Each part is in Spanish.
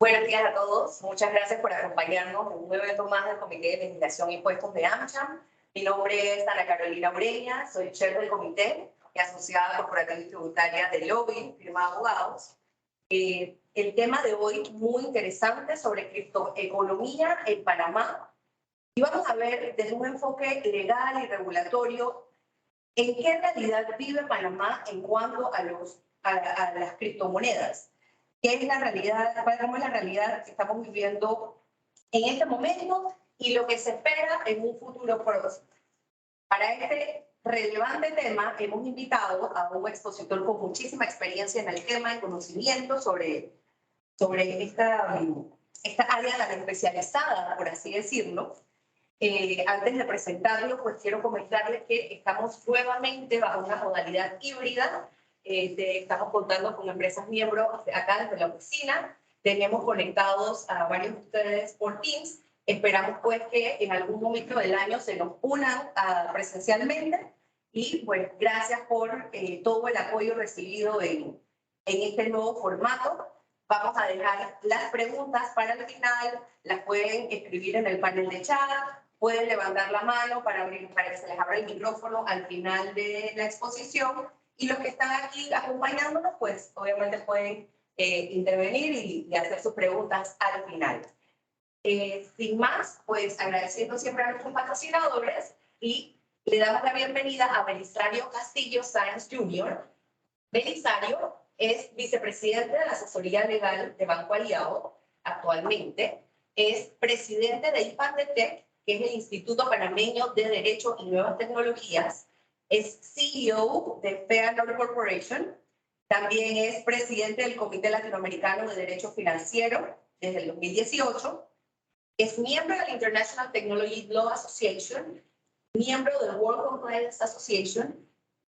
Buenos días a todos. Muchas gracias por acompañarnos en un evento más del Comité de Legislación e Impuestos de AmCham. Mi nombre es Ana Carolina Ureña, soy chef del comité y asociada corporativa y tributaria de Lobby, firma de abogados. El tema de hoy muy interesante sobre criptoeconomía en Panamá. Y vamos a ver desde un enfoque legal y regulatorio en qué realidad vive Panamá en cuanto a las criptomonedas. ¿Qué es la realidad? ¿Cómo es la realidad que estamos viviendo en este momento y lo que se espera en un futuro próximo? Para este relevante tema hemos invitado a un expositor con muchísima experiencia en el tema y conocimiento sobre esta área tan especializada, por así decirlo. Antes de presentarlo, pues quiero comentarles que estamos nuevamente bajo una modalidad híbrida. Estamos contando con empresas miembros acá desde la oficina. Tenemos conectados a varios de ustedes por Teams. Esperamos pues que en algún momento del año se nos unan presencialmente. Y pues gracias por todo el apoyo recibido en este nuevo formato. Vamos a dejar las preguntas para el final. Las pueden escribir en el panel de chat. Pueden levantar la mano para que se les abra el micrófono al final de la exposición. Y los que están aquí acompañándonos, pues obviamente pueden intervenir y hacer sus preguntas al final. Sin más, pues agradeciendo siempre a nuestros patrocinadores y le damos la bienvenida a Belisario Castillo Sáenz Jr. Belisario es vicepresidente de la asesoría legal de Banco Aliado actualmente. Es presidente de IPANDETEC, que es el Instituto Panameño de Derecho y Nuevas Tecnologías. Es CEO de Feanor Corporation. También es presidente del Comité Latinoamericano de Derecho Financiero desde el 2018. Es miembro de la International Technology Law Association, miembro del World Compliance Association.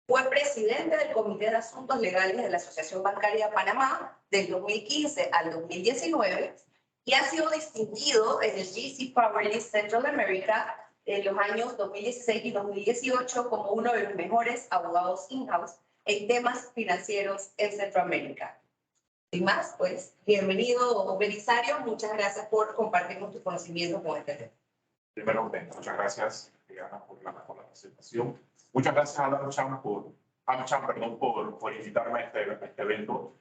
Fue presidente del Comité de Asuntos Legales de la Asociación Bancaria de Panamá del 2015 al 2019 y ha sido distinguido en el GC Power List Central America en los años 2016 y 2018 como uno de los mejores abogados in-house en temas financieros en Centroamérica. Sin más, pues, bienvenido, Belisario. Muchas gracias por compartir tus conocimientos con este tema. Primero, muchas gracias, Ana, por la presentación. Muchas gracias a AmCham por invitarme a este evento.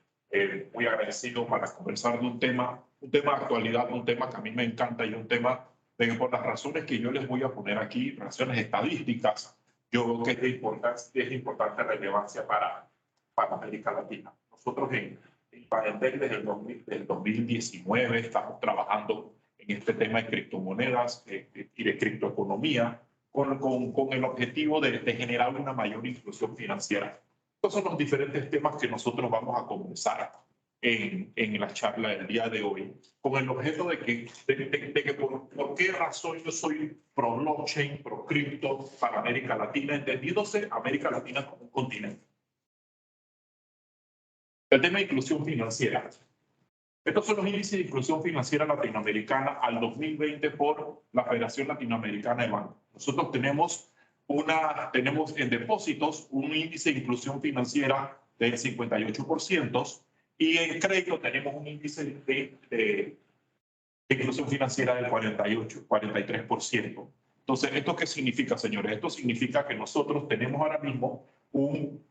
Muy agradecido para conversar de un tema de actualidad, un tema que a mí me encanta y un tema de que por las razones que yo les voy a poner aquí, razones estadísticas, yo creo que es de importante relevancia para América Latina. Nosotros en PANETEC desde el 2019 estamos trabajando en este tema de criptomonedas y de criptoeconomía con el objetivo de generar una mayor inclusión financiera. Estos son los diferentes temas que nosotros vamos a conversar en la charla del día de hoy, con el objeto de que por qué razón yo soy pro blockchain, pro cripto para América Latina, entendiéndose América Latina como un continente. El tema de inclusión financiera. Estos son los índices de inclusión financiera latinoamericana al 2020 por la Federación Latinoamericana de Bancos. Nosotros tenemos en depósitos un índice de inclusión financiera del 58% y en crédito tenemos un índice de inclusión financiera del 43%. Entonces, ¿esto qué significa, señores? Esto significa que nosotros tenemos ahora mismo un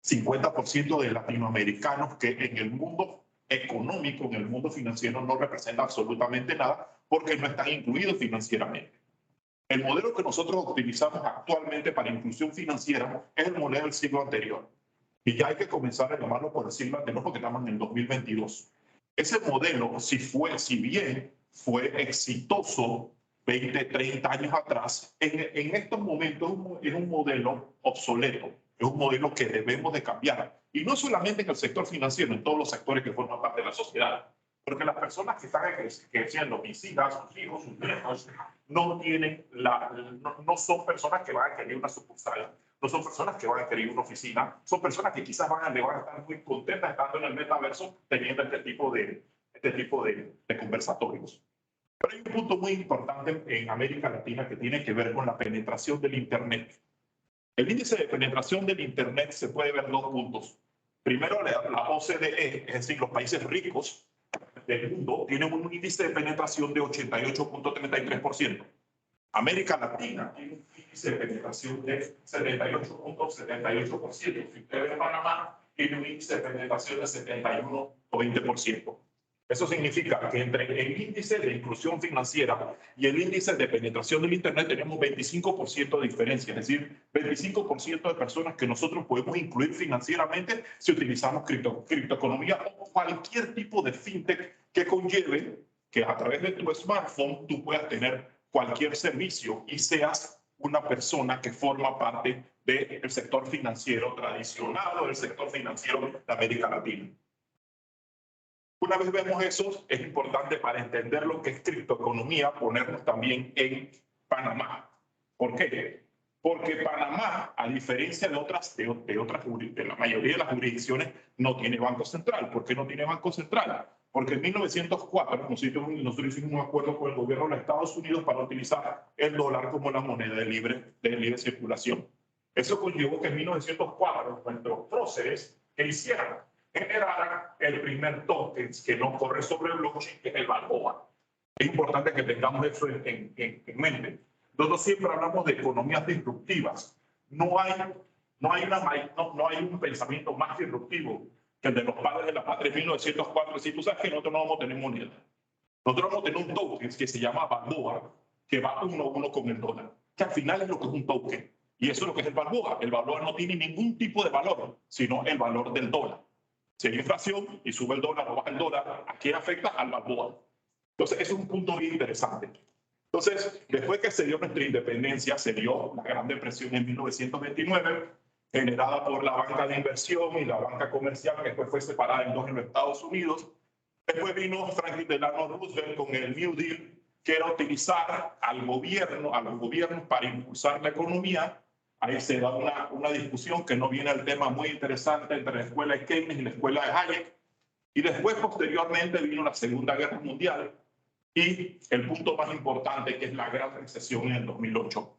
50% de latinoamericanos que en el mundo económico, en el mundo financiero, no representa absolutamente nada porque no están incluidos financieramente. El modelo que nosotros utilizamos actualmente para inclusión financiera es el modelo del siglo anterior. Y ya hay que comenzar a llamarlo por el siglo anterior porque estamos en el 2022. Ese modelo, si bien fue exitoso 20, 30 años atrás, en estos momentos es un modelo obsoleto. Es un modelo que debemos de cambiar. Y no solamente en el sector financiero, en todos los sectores que forman parte de la sociedad. Porque las personas que están creciendo, mis hijas, sus hijos, sus nietos, no son personas que van a querer una sucursal, no son personas que van a querer una oficina, son personas que quizás van a estar muy contentas estando en el metaverso teniendo este tipo de conversatorios. Pero hay un punto muy importante en América Latina que tiene que ver con la penetración del Internet. El índice de penetración del Internet se puede ver dos puntos. Primero, la OCDE, es decir, los países ricos, del mundo tienen un índice de penetración de 88.33%. América Latina tiene un índice de penetración de 78.78%. Si usted ve Panamá, tiene un índice de penetración de 71 o 20%. Eso significa que entre el índice de inclusión financiera y el índice de penetración del Internet tenemos 25% de diferencia, es decir, 25% de personas que nosotros podemos incluir financieramente si utilizamos criptoeconomía o cualquier tipo de fintech que conlleve que a través de tu smartphone tú puedas tener cualquier servicio y seas una persona que forma parte del sector financiero tradicional o del sector financiero de América Latina. Una vez vemos eso, es importante para entender lo que es criptoeconomía ponernos también en Panamá. ¿Por qué? Porque Panamá, a diferencia de de la mayoría de las jurisdicciones, no tiene banco central. ¿Por qué no tiene banco central? Porque en 1904 nosotros hicimos un acuerdo con el gobierno de los Estados Unidos para utilizar el dólar como la moneda de libre circulación. Eso conllevó que en 1904 nuestros próceres que hicieran generaran el primer token que no corre sobre el blockchain, que es el Balboa. Es importante que tengamos eso en mente. Nosotros siempre hablamos de economías disruptivas. No hay un pensamiento más disruptivo que el de los padres de la patria en 1904. Si tú sabes que nosotros no vamos a tener moneda. Nosotros vamos a tener un token que se llama Balboa, que va uno a uno con el dólar, que al final es lo que es un token. Y eso es lo que es el Balboa. El Balboa no tiene ningún tipo de valor, sino el valor del dólar. Si hay inflación y sube el dólar o baja el dólar, ¿a quién afecta? Al Balboa. Entonces, eso es un punto bien interesante. Entonces, después que se dio nuestra independencia, se dio la Gran Depresión en 1929, generada por la banca de inversión y la banca comercial, que después fue separada en dos en los Estados Unidos. Después vino Franklin Delano Roosevelt con el New Deal, que era utilizar a los gobiernos para impulsar la economía. Ahí se da una discusión que no viene al tema muy interesante entre la escuela de Keynes y la escuela de Hayek. Y después, posteriormente, vino la Segunda Guerra Mundial y el punto más importante, que es la Gran Recesión en el 2008.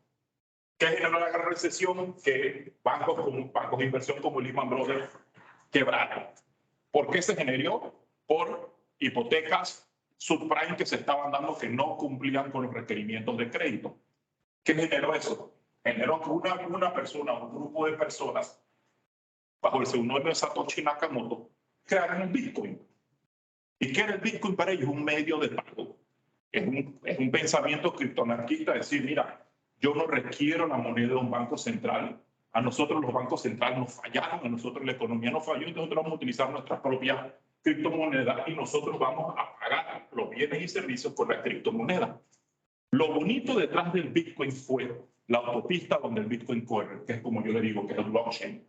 ¿Qué generó la Gran Recesión? Que bancos de inversión como Lehman Brothers quebraron. ¿Por qué se generó? Por hipotecas subprime que se estaban dando que no cumplían con los requerimientos de crédito. ¿Qué generó eso? Generó que una persona, un grupo de personas, bajo el seudónimo de Satoshi Nakamoto, crearon un Bitcoin. ¿Y qué era el Bitcoin para ellos? Un medio de pago. Es un pensamiento criptoanarquista, decir, mira, yo no requiero la moneda de un banco central. A nosotros los bancos centrales nos fallaron, a nosotros la economía nos falló, entonces nosotros vamos a utilizar nuestras propias criptomonedas y nosotros vamos a pagar los bienes y servicios por la criptomoneda. Lo bonito detrás del Bitcoin fue la autopista donde el Bitcoin corre, que es como yo le digo, que es el blockchain.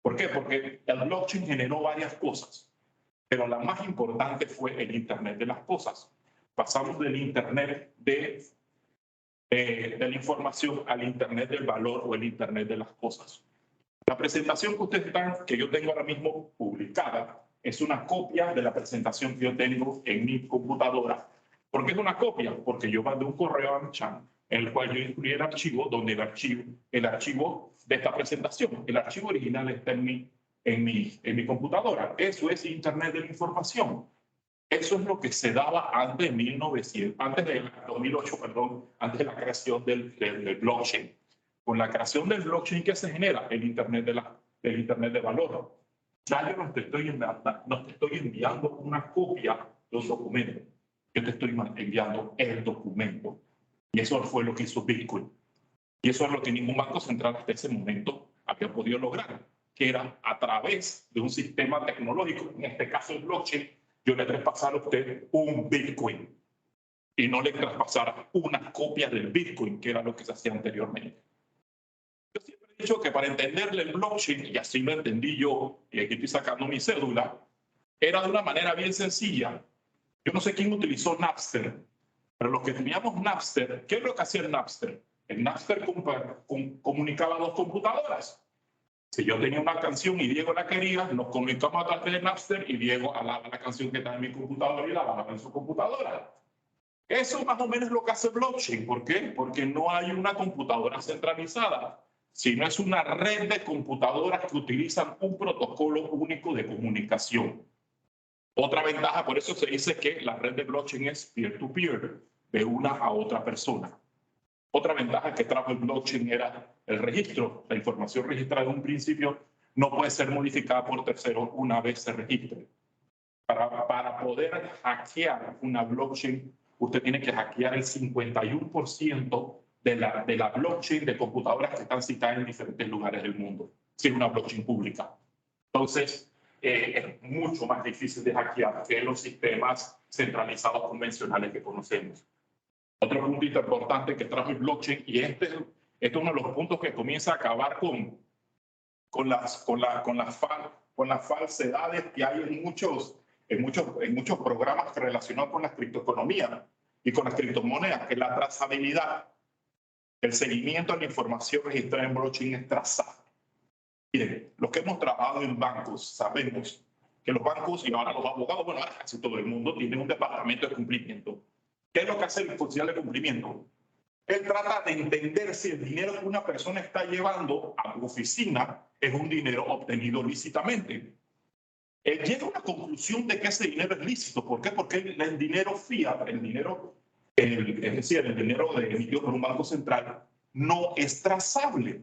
¿Por qué? Porque el blockchain generó varias cosas, pero la más importante fue el Internet de las cosas. Pasamos del Internet de la información al Internet del valor o el Internet de las cosas. La presentación que yo tengo ahora mismo publicada es una copia de la presentación que yo tengo en mi computadora. ¿Por qué es una copia? Porque yo mandé un correo a AmCham en el cual yo incluí el archivo donde el archivo de esta presentación. El archivo original está en mi computadora. Eso es Internet de la información. Eso es lo que se daba antes de 2008, antes de la creación del blockchain. Con la creación del blockchain, ¿qué se genera? El Internet de valor. Ya yo no te estoy enviando una copia de un documento. Yo te estoy enviando el documento. Y eso fue lo que hizo Bitcoin. Y eso es lo que ningún banco central hasta ese momento había podido lograr, que era a través de un sistema tecnológico, en este caso el blockchain, yo le traspasara a usted un Bitcoin y no le traspasara una copia del Bitcoin, que era lo que se hacía anteriormente. Yo siempre he dicho que para entenderle el blockchain, y así lo entendí yo, y aquí estoy sacando mi cédula, era de una manera bien sencilla. Yo no sé quién utilizó Napster, pero los que teníamos Napster, ¿qué es lo que hacía el Napster? El Napster comunicaba dos computadoras. Si yo tenía una canción y Diego la quería, nos comunicamos a través de Napster y Diego alaba la canción que está en mi computadora y la alaba en su computadora. Eso más o menos es lo que hace blockchain. ¿Por qué? Porque no hay una computadora centralizada, sino es una red de computadoras que utilizan un protocolo único de comunicación. Otra ventaja, por eso se dice que la red de blockchain es peer-to-peer, de una a otra persona. Otra ventaja que trajo el blockchain era el registro. La información registrada en un principio no puede ser modificada por terceros una vez se registre. Para poder hackear una blockchain, usted tiene que hackear el 51% de la blockchain de computadoras que están citadas en diferentes lugares del mundo, si es una blockchain pública. Entonces, es mucho más difícil de hackear que los sistemas centralizados convencionales que conocemos. Otro punto importante que trajo el blockchain, y este es uno de los puntos que comienza a acabar con las falsedades que hay en muchos programas relacionados con la criptoeconomía y con las criptomonedas, que es la trazabilidad. El seguimiento de la información registrada en blockchain es trazable. Miren, los que hemos trabajado en bancos sabemos que los bancos y ahora los abogados, bueno, ahora casi todo el mundo tiene un departamento de cumplimiento. ¿Qué es lo que hace el oficial de cumplimiento? Él trata de entender si el dinero que una persona está llevando a su oficina es un dinero obtenido lícitamente. Él llega a una conclusión de que ese dinero es lícito. ¿Por qué? Porque el dinero fiat, es decir, el dinero emitido por un banco central, no es trazable.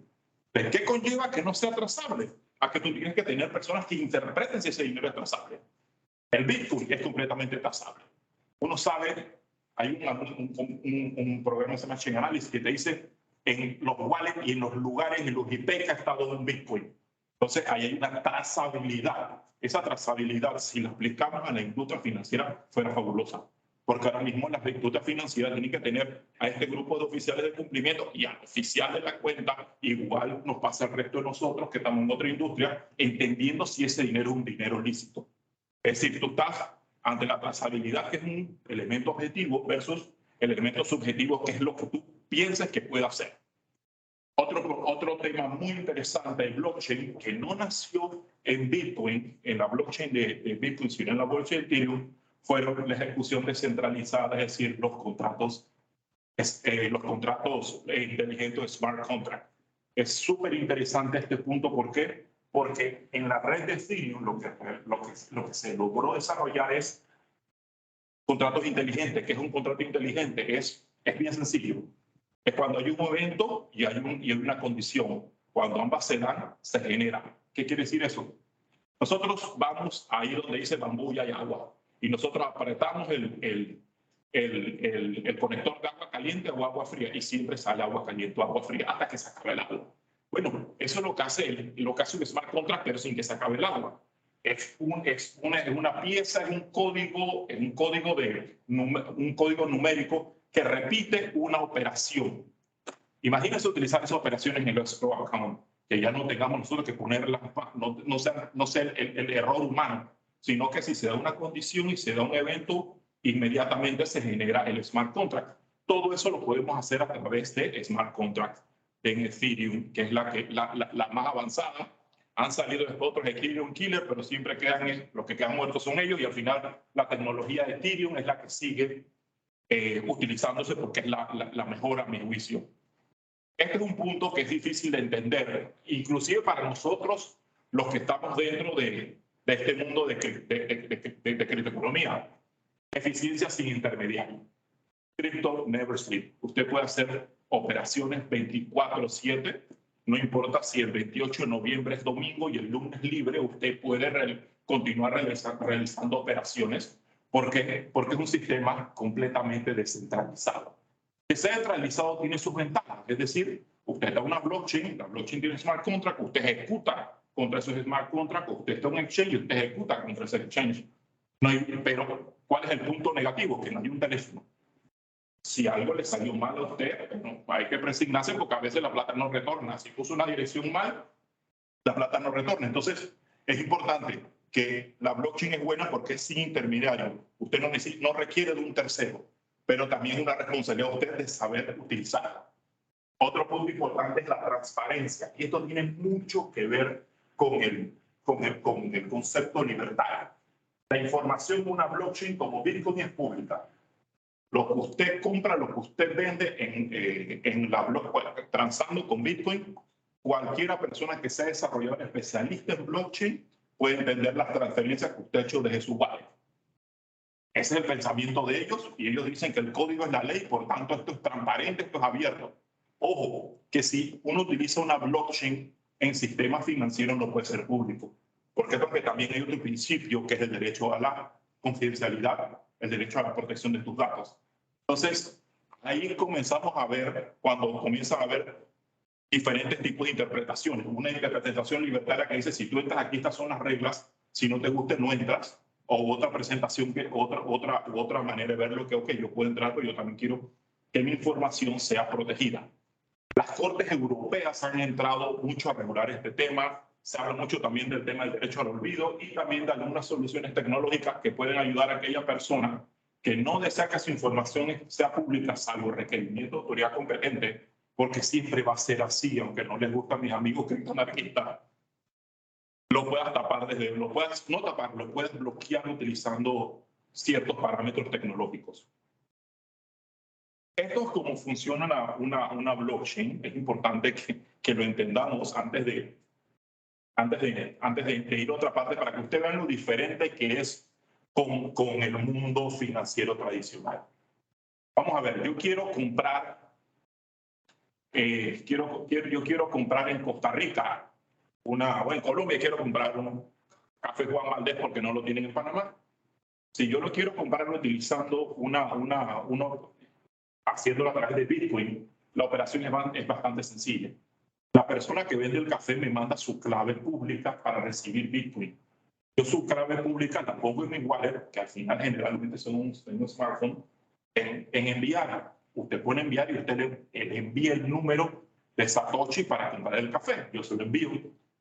¿De qué conlleva que no sea trazable? A que tú tienes que tener personas que interpreten si ese dinero es trazable. El Bitcoin es completamente trazable. Uno sabe, hay un programa que se llama Chain Analysis que te dice en los wallets y en los lugares, en los IP que ha estado un Bitcoin. Entonces, ahí hay una trazabilidad. Esa trazabilidad, si la aplicamos a la industria financiera, fuera fabulosa. Porque ahora mismo las industrias financieras tienen que tener a este grupo de oficiales de cumplimiento y al oficial de la cuenta, igual nos pasa el resto de nosotros que estamos en otra industria, entendiendo si ese dinero es un dinero lícito. Es decir, tú estás ante la trazabilidad, que es un elemento objetivo, versus el elemento subjetivo, que es lo que tú piensas que puede hacer. Otro tema muy interesante del blockchain, que no nació en Bitcoin, en la blockchain de Bitcoin, sino en la blockchain de Ethereum, fueron la ejecución descentralizada, es decir, los contratos inteligentes, smart contract. Es súper interesante este punto. ¿Por qué? Porque en la red de Ethereum lo que se logró desarrollar es contratos inteligentes. ¿Qué es un contrato inteligente? Es bien sencillo. Es cuando hay un evento y hay una condición. Cuando ambas se dan, se genera. ¿Qué quiere decir eso? Nosotros vamos ahí donde dice bambú y hay agua. Y nosotros apretamos el conector de agua caliente o agua fría y siempre sale agua caliente o agua fría hasta que se acabe el agua. Bueno, eso es lo que hace un smart contract, pero sin que se acabe el agua. Es una pieza, es un código numérico que repite una operación. Imagínense utilizar esas operaciones en el escrow account, que ya no tengamos nosotros que ponerlas, no sea el error humano, sino que si se da una condición y se da un evento, inmediatamente se genera el smart contract. Todo eso lo podemos hacer a través de smart contract en Ethereum, que es la más avanzada. Han salido después otros Ethereum killer, pero siempre los que quedan muertos son ellos, y al final la tecnología de Ethereum es la que sigue utilizándose porque es la mejor a mi juicio. Este es un punto que es difícil de entender, inclusive para nosotros, los que estamos dentro de este mundo de criptoeconomía. Eficiencia sin intermediario. Crypto never sleep. Usted puede hacer operaciones 24/7, no importa si el 28 de noviembre es domingo y el lunes libre, usted puede continuar realizando operaciones. ¿Por qué? Porque es un sistema completamente descentralizado. Que sea centralizado tiene sus ventajas, es decir, usted está en una blockchain, la blockchain tiene smart contract, usted ejecuta contra esos smart contracts, usted está en un exchange y usted ejecuta contra ese exchange. Pero, ¿cuál es el punto negativo? Que no hay un teléfono. Si algo le salió mal a usted, bueno, hay que presignarse porque a veces la plata no retorna. Si puso una dirección mal, la plata no retorna. Entonces, es importante que la blockchain es buena porque es sin intermediario. Usted no requiere de un tercero, pero también es una responsabilidad de usted de saber utilizarla. Otro punto importante es la transparencia. Y esto tiene mucho que ver con el concepto libertario. La información de una blockchain como Bitcoin es pública. Lo que usted compra, lo que usted vende en la blockchain, transando con Bitcoin, cualquiera persona que sea desarrollador especialista en blockchain puede entender las transferencias que usted ha hecho desde su wallet. Ese es el pensamiento de ellos y ellos dicen que el código es la ley, por tanto esto es transparente, esto es abierto. Ojo, que si uno utiliza una blockchain en sistemas financieros no puede ser público, porque también hay otro principio que es el derecho a la confidencialidad, el derecho a la protección de tus datos. Entonces, ahí comenzamos a ver, cuando comienzan a haber diferentes tipos de interpretaciones. Una interpretación libertaria que dice, si tú entras aquí, estas son las reglas, si no te gusta, no entras. O otra presentación, que otra manera de verlo que, ok, yo puedo entrar, pero yo también quiero que mi información sea protegida. Las cortes europeas han entrado mucho a regular este tema. Se habla mucho también del tema del derecho al olvido y también de algunas soluciones tecnológicas que pueden ayudar a aquella persona que no desea que su información sea pública, salvo requerimiento de autoridad competente, porque siempre va a ser así, aunque no les gusta a mis amigos que son anarquistas, lo puedas tapar lo puedas no tapar, lo puedes bloquear utilizando ciertos parámetros tecnológicos. Esto es cómo funciona una blockchain. Es importante que lo entendamos antes de ir a otra parte para que ustedes vean lo diferente que es con el mundo financiero tradicional. Vamos a ver, yo quiero comprar, yo quiero comprar en Costa Rica, o en Colombia quiero comprar un café Juan Valdez porque no lo tienen en Panamá. Si yo lo quiero comprar utilizando haciéndolo a través de Bitcoin, la operación es bastante sencilla. La persona que vende el café me manda su clave pública para recibir Bitcoin. Yo su clave pública la pongo en mi wallet, que al final generalmente son un smartphone, en enviar. Usted puede enviar y usted le envía el número de Satoshi para comprar el café. Yo se lo envío.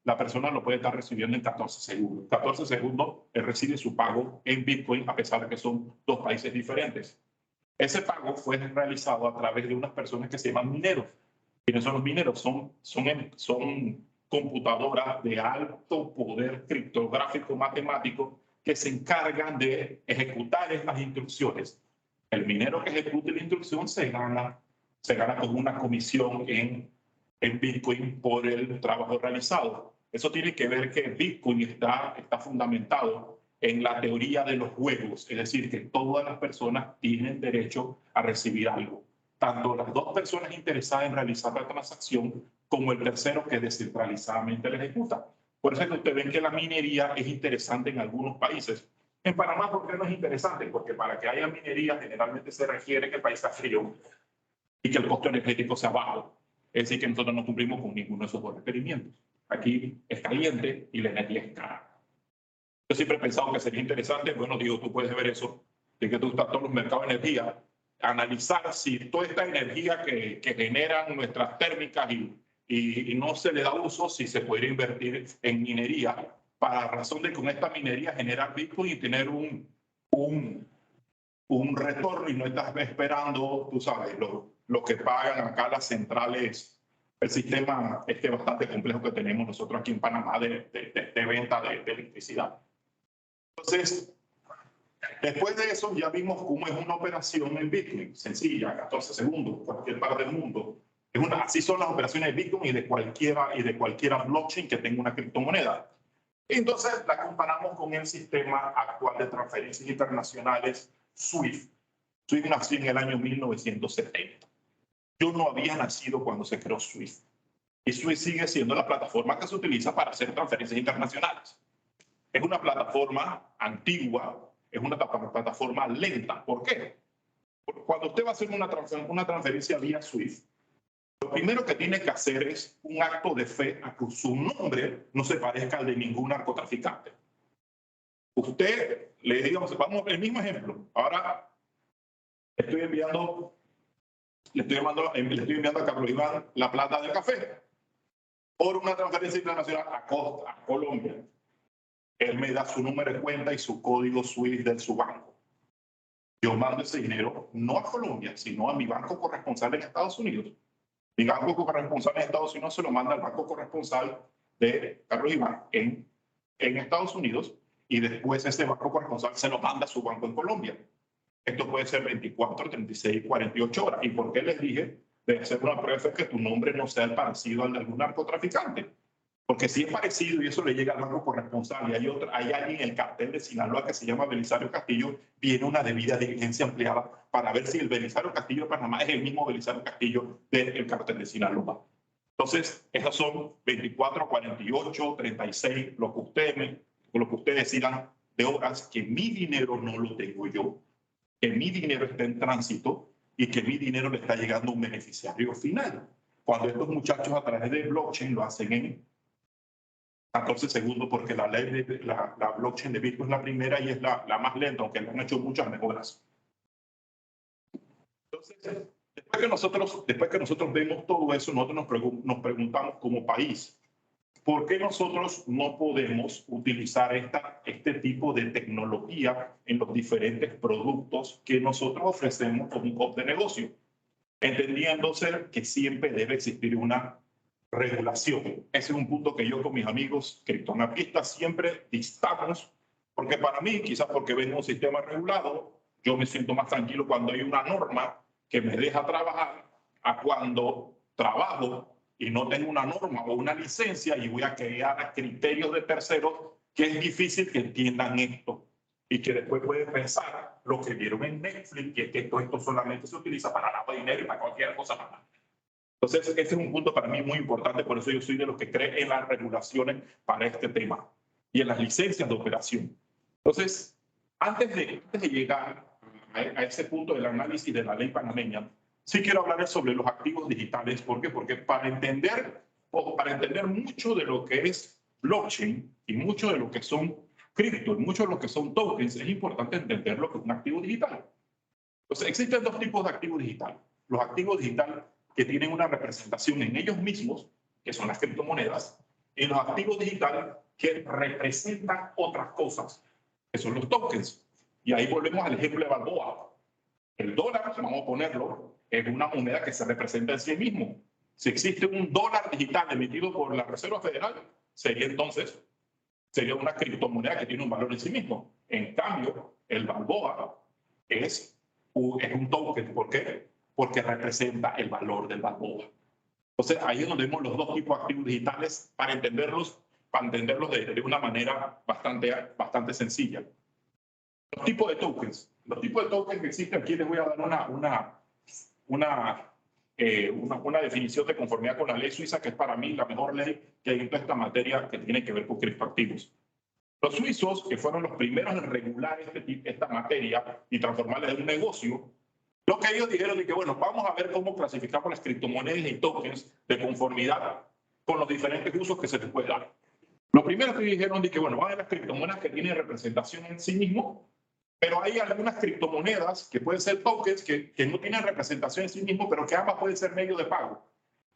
La persona lo puede estar recibiendo en 14 segundos. 14 segundos, él recibe su pago en Bitcoin, a pesar de que son dos países diferentes. Ese pago fue realizado a través de unas personas que se llaman mineros. ¿Quiénes son los mineros? Son computadoras de alto poder criptográfico matemático que se encargan de ejecutar estas instrucciones. El minero que ejecute la instrucción se gana con una comisión en Bitcoin por el trabajo realizado. Eso tiene que ver que Bitcoin está fundamentado en la teoría de los juegos, es decir, que todas las personas tienen derecho a recibir algo. Tanto las dos personas interesadas en realizar la transacción como el tercero que descentralizadamente la ejecuta. Por eso es que ustedes ven que la minería es interesante en algunos países. En Panamá, ¿por qué no es interesante? Porque para que haya minería generalmente se requiere que el país sea frío y que el costo energético sea bajo. Es decir, que nosotros no cumplimos con ninguno de esos dos requerimientos. Aquí es caliente y la energía es cara. Yo siempre he pensado que sería interesante, bueno, digo, tú puedes ver eso, de que tú estás todos los mercados de energía, analizar si toda esta energía que generan nuestras térmicas y no se le da uso, si se podría invertir en minería, para razón de que con esta minería generar Bitcoin y tener un retorno y no estás esperando, tú sabes, lo que pagan acá las centrales. El sistema bastante complejo que tenemos nosotros aquí en Panamá de venta de electricidad. Entonces, después de eso ya vimos cómo es una operación en Bitcoin, sencilla, 14 segundos, cualquier parte del mundo. Así son las operaciones de Bitcoin y de cualquiera blockchain que tenga una criptomoneda. Entonces la comparamos con el sistema actual de transferencias internacionales SWIFT. SWIFT nació en el año 1970. Yo no había nacido cuando se creó SWIFT. Y SWIFT sigue siendo la plataforma que se utiliza para hacer transferencias internacionales. Es una plataforma antigua, es una plataforma lenta. ¿Por qué? Porque cuando usted va a hacer una transferencia vía SWIFT, lo primero que tiene que hacer es un acto de fe a que su nombre no se parezca al de ningún narcotraficante. Usted, vamos el mismo ejemplo. Ahora le estoy enviando a Carlos Iván la plata del café por una transferencia internacional a Colombia. Él me da su número de cuenta y su código SWIFT de su banco. Yo mando ese dinero no a Colombia, sino a mi banco corresponsal en Estados Unidos. Mi banco corresponsal en Estados Unidos se lo manda al banco corresponsal de Carlos Iván en Estados Unidos y después ese banco corresponsal se lo manda a su banco en Colombia. Esto puede ser 24, 36, 48 horas. ¿Y por qué les dije de hacer una prueba que tu nombre no sea el parecido al de algún narcotraficante? Porque si es parecido y eso le llega al banco corresponsal y hay alguien en el cartel de Sinaloa que se llama Belisario Castillo, viene una debida diligencia ampliada para ver si el Belisario Castillo de Panamá es el mismo Belisario Castillo del cartel de Sinaloa. Entonces, esos son 24, 48, 36, lo que ustedes decidan de horas, que mi dinero no lo tengo yo, que mi dinero está en tránsito y que mi dinero le está llegando a un beneficiario final. Cuando estos muchachos a través de blockchain lo hacen en 14 segundos, porque la ley de la blockchain de Bitcoin es la primera y es la más lenta, aunque le han hecho muchas mejoras. Entonces, después que nosotros vemos todo eso, nosotros nos preguntamos como país, ¿por qué nosotros no podemos utilizar este tipo de tecnología en los diferentes productos que nosotros ofrecemos como un hub de negocio? Entendiéndose que siempre debe existir una regulación. Ese es un punto que yo con mis amigos criptoanarquistas siempre distamos, porque para mí, quizás porque vengo de un sistema regulado, yo me siento más tranquilo cuando hay una norma que me deja trabajar a cuando trabajo y no tengo una norma o una licencia y voy a crear criterios de terceros que es difícil que entiendan esto y que después pueden pensar lo que vieron en Netflix, que esto solamente se utiliza para lavar dinero y para cualquier cosa más. Entonces, este es un punto para mí muy importante, por eso yo soy de los que cree en las regulaciones para este tema y en las licencias de operación. Entonces, antes de llegar a ese punto del análisis de la ley panameña, sí quiero hablar sobre los activos digitales. ¿Por qué? Porque para entender mucho de lo que es blockchain y mucho de lo que son cripto y mucho de lo que son tokens, es importante entender lo que es un activo digital. Entonces, existen dos tipos de activos digitales. Los activos digitales que tienen una representación en ellos mismos, que son las criptomonedas, y los activos digitales que representan otras cosas, que son los tokens. Y ahí volvemos al ejemplo de Balboa. El dólar, vamos a ponerlo, es una moneda que se representa en sí mismo. Si existe un dólar digital emitido por la Reserva Federal, sería una criptomoneda que tiene un valor en sí mismo. En cambio, el Balboa es un token. ¿Por qué? Porque representa el valor del Balboa. Entonces, ahí es donde vemos los dos tipos de activos digitales para entenderlos de una manera bastante sencilla. Los tipos de tokens. Los tipos de tokens que existen aquí, les voy a dar una definición de conformidad con la ley suiza, que es para mí la mejor ley que hay en toda esta materia que tiene que ver con criptoactivos. Los suizos, que fueron los primeros en regular esta materia y transformarla en un negocio, lo que ellos dijeron es que, bueno, vamos a ver cómo clasificamos las criptomonedas y tokens de conformidad con los diferentes usos que se les puede dar. Lo primero que dijeron es que, bueno, van a ver las criptomonedas que tienen representación en sí mismo, pero hay algunas criptomonedas que pueden ser tokens que no tienen representación en sí mismo, pero que ambas pueden ser medio de pago.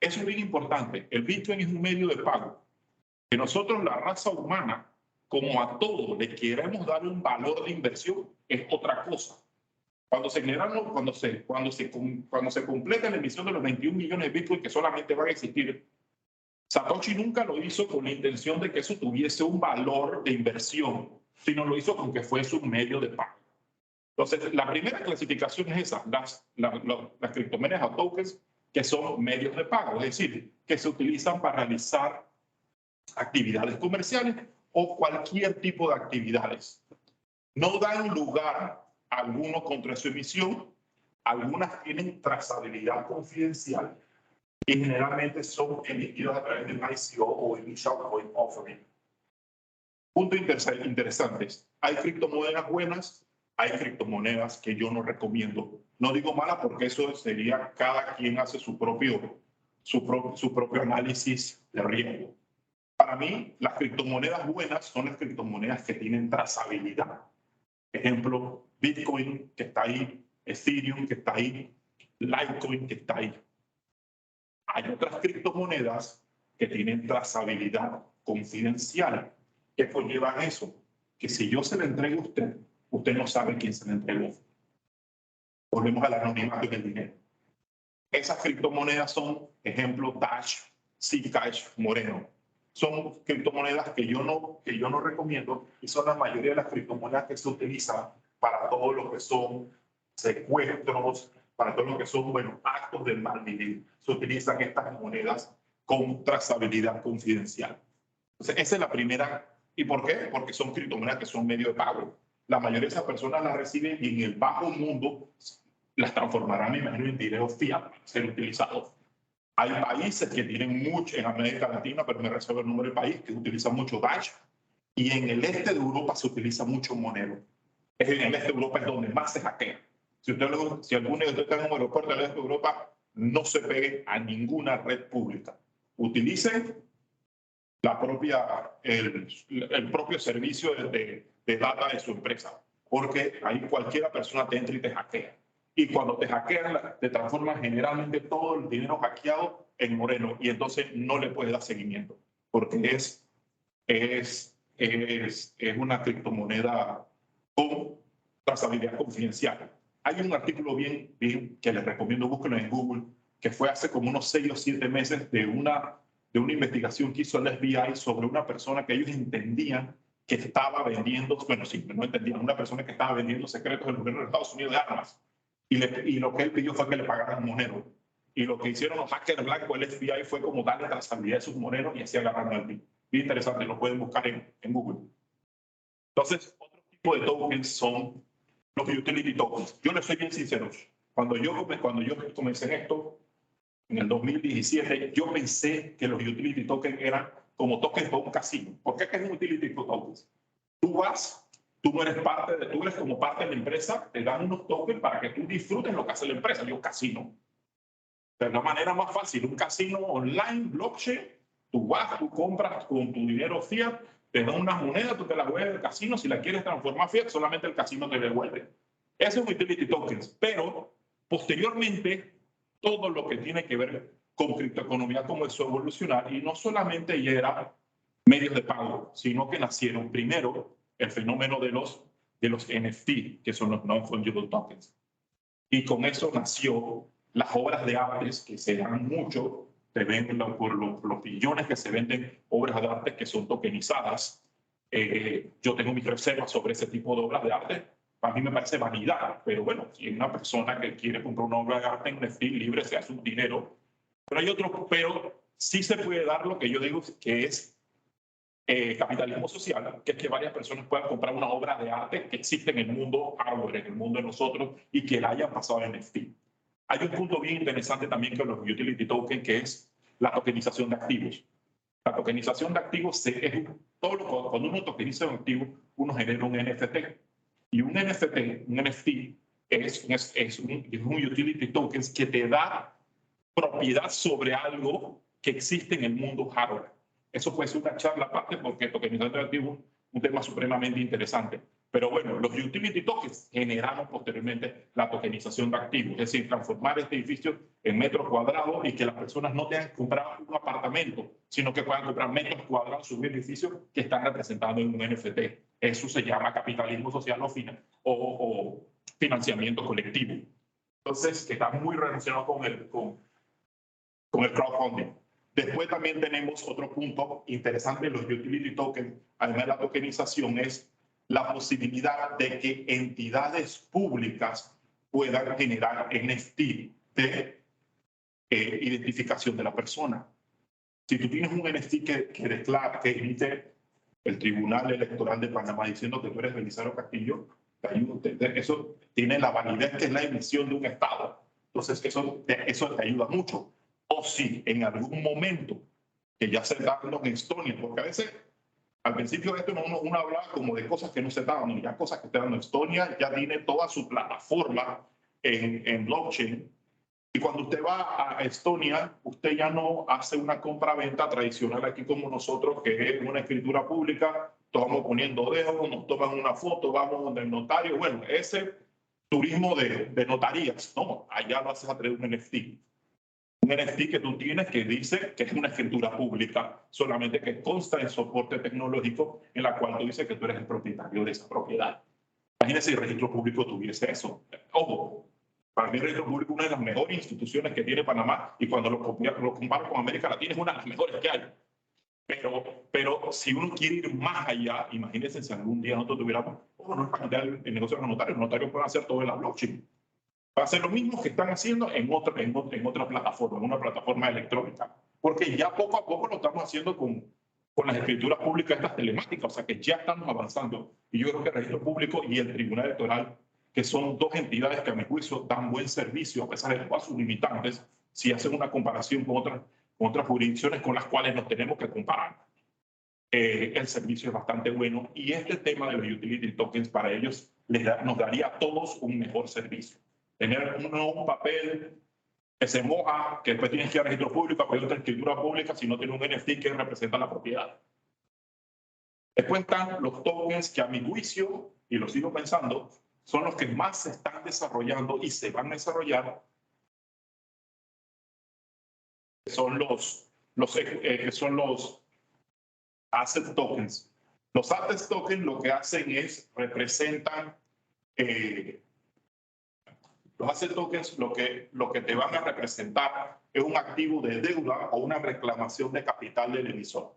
Eso es bien importante. El Bitcoin es un medio de pago. Que nosotros, la raza humana, como a todo le queremos dar un valor de inversión, es otra cosa. Cuando se completa la emisión de los 21 millones de Bitcoin que solamente van a existir, Satoshi nunca lo hizo con la intención de que eso tuviese un valor de inversión, sino lo hizo con que fuese un medio de pago. Entonces, la primera clasificación es esa, las criptomonedas o tokens que son medios de pago, es decir, que se utilizan para realizar actividades comerciales o cualquier tipo de actividades. No dan lugar alguno contra su emisión, algunas tienen trazabilidad confidencial y generalmente son emitidos a través de un ICO o Initial Coin Offering. Punto interesante. Hay criptomonedas buenas, hay criptomonedas que yo no recomiendo. No digo malas porque eso sería cada quien hace su propio análisis de riesgo. Para mí, las criptomonedas buenas son las criptomonedas que tienen trazabilidad. Ejemplo, Bitcoin, que está ahí, Ethereum, que está ahí, Litecoin, que está ahí. Hay otras criptomonedas que tienen trazabilidad confidencial. ¿Qué conlleva eso? Que si yo se la entrego a usted, usted no sabe quién se la entregó. Volvemos al anonimato del dinero. Esas criptomonedas son, ejemplo, Dash, Zcash, Moreno. Son criptomonedas que yo no recomiendo y son la mayoría de las criptomonedas que se utilizan para todo lo que son secuestros, para todo lo que son, bueno, actos de mal vivir. Se utilizan estas monedas con trazabilidad confidencial. Entonces, esa es la primera. ¿Y por qué? Porque son criptomonedas que son medio de pago. La mayoría de esas personas las reciben y en el bajo mundo las transformarán, me imagino, en dinero fiat para ser utilizado. Hay países que tienen mucho, en América Latina, pero me reservo el nombre del país, que utilizan mucho Dash. Y en el este de Europa se utiliza mucho Monero. En el este de Europa es donde más se hackea. Si alguno de ustedes está en un aeropuerto del este de Europa, no se pegue a ninguna red pública. Utilicen el propio servicio de data de su empresa, porque ahí cualquiera persona te entra y te hackea. Y cuando te hackean, te transforman generalmente todo el dinero hackeado en moreno y entonces no le puedes dar seguimiento, porque es una criptomoneda con trazabilidad confidencial. Hay un artículo bien que les recomiendo, búsquenlo en Google, que fue hace como unos 6 o 7 meses de una investigación que hizo el FBI sobre una persona que ellos entendían que estaba vendiendo, bueno, sí, no entendían, una persona que estaba vendiendo secretos del gobierno de Estados Unidos de armas. Y lo que él pidió fue que le pagaran Monero. Y lo que hicieron los hackers blancos del FBI fue como darle trazabilidad de sus moneros y así agarraron al tipo. Bien interesante, lo pueden buscar en Google. Entonces, otro tipo de tokens son los utility tokens. Yo les soy bien sincero. Cuando yo comencé en esto, en el 2017, yo pensé que los utility tokens eran como tokens para un casino. ¿Por qué es un utility token? Tú eres como parte de la empresa, te dan unos tokens para que tú disfrutes lo que hace la empresa. Yo, casino. De la manera más fácil, un casino online, blockchain, tú compras con tu dinero fiat, te dan unas monedas, tú te las vuelves del casino, si la quieres transformar fiat, solamente el casino te devuelve. Eso es un utility tokens, pero posteriormente todo lo que tiene que ver con criptoeconomía comenzó a evolucionar y no solamente ya era medios de pago, sino que nacieron primero el fenómeno de los NFT, que son los non-fungible tokens. Y con eso nació las obras de artes que se dan mucho, se ven por los billones que se venden obras de arte que son tokenizadas. Yo tengo mis reservas sobre ese tipo de obras de arte. Para mí me parece vanidad, pero bueno, si hay una persona que quiere comprar una obra de arte en NFT libre, se hace un dinero. Pero sí se puede dar lo que yo digo que es capitalismo social, que es que varias personas puedan comprar una obra de arte que existe en el mundo hardware, en el mundo de nosotros, y que la hayan pasado en NFT. Hay un punto bien interesante también con los utility tokens, que es la tokenización de activos. La tokenización de activos es cuando uno tokeniza un activo, uno genera un NFT. Y un NFT es un utility token que te da propiedad sobre algo que existe en el mundo hardware. Eso puede ser una charla aparte porque tokenización de activos es un tema supremamente interesante. Pero bueno, los utility tokens generaron posteriormente la tokenización de activos, es decir, transformar este edificio en metros cuadrados y que las personas no tengan que comprar un apartamento, sino que puedan comprar metros cuadrados sobre un edificio que están representados en un NFT. Eso se llama capitalismo social o financiamiento colectivo. Entonces, que está muy relacionado con el crowdfunding. Después también tenemos otro punto interesante de los utility tokens, además de la tokenización, es la posibilidad de que entidades públicas puedan generar NFT de identificación de la persona. Si tú tienes un NFT que emite el Tribunal Electoral de Panamá diciendo que tú eres Belisario Castillo, eso tiene la validez que es la emisión de un Estado. Entonces, eso te ayuda mucho. O si en algún momento, que ya se está dando en Estonia, porque a veces al principio de esto uno hablaba como de cosas que no se daban, y ya cosas que están dando. Estonia ya tiene toda su plataforma en blockchain. Y cuando usted va a Estonia, usted ya no hace una compra-venta tradicional aquí como nosotros, que es una escritura pública, tomamos poniendo dedos, nos toman una foto, vamos donde el notario. Bueno, ese turismo de notarías, no, allá lo haces a través de un NFT. Un NFT que tú tienes que dice que es una escritura pública, solamente que consta en soporte tecnológico en la cual tú dices que tú eres el propietario de esa propiedad. Imagínese si el registro público tuviese eso. Ojo, para mí el registro público es una de las mejores instituciones que tiene Panamá y cuando lo comparo con América Latina es una de las mejores que hay. Pero si uno quiere ir más allá, imagínense si algún día nosotros tuviéramos, no es para cambiar el negocio de los notarios pueden hacer todo en la blockchain. Va a ser lo mismo que están haciendo en otra plataforma, en una plataforma electrónica. Porque ya poco a poco lo estamos haciendo con con las escrituras públicas estas telemáticas, o sea que ya estamos avanzando. Y yo creo que el Registro Público y el Tribunal Electoral, que son dos entidades que a mi juicio dan buen servicio, a pesar de todas sus limitantes, si hacen una comparación con otras jurisdicciones con las cuales nos tenemos que comparar. El servicio es bastante bueno y este tema de los utility tokens para ellos nos daría a todos un mejor servicio. Tener un papel que se moja, que después tienes que ir al registro público a pedir otra escritura pública si no tiene un NFT que representa la propiedad. Después están los tokens que a mi juicio, y lo sigo pensando, son los que más se están desarrollando y se van a desarrollar, que son los asset tokens. Los asset tokens lo que hacen es representan los asset tokens lo que te van a representar es un activo de deuda o una reclamación de capital del emisor.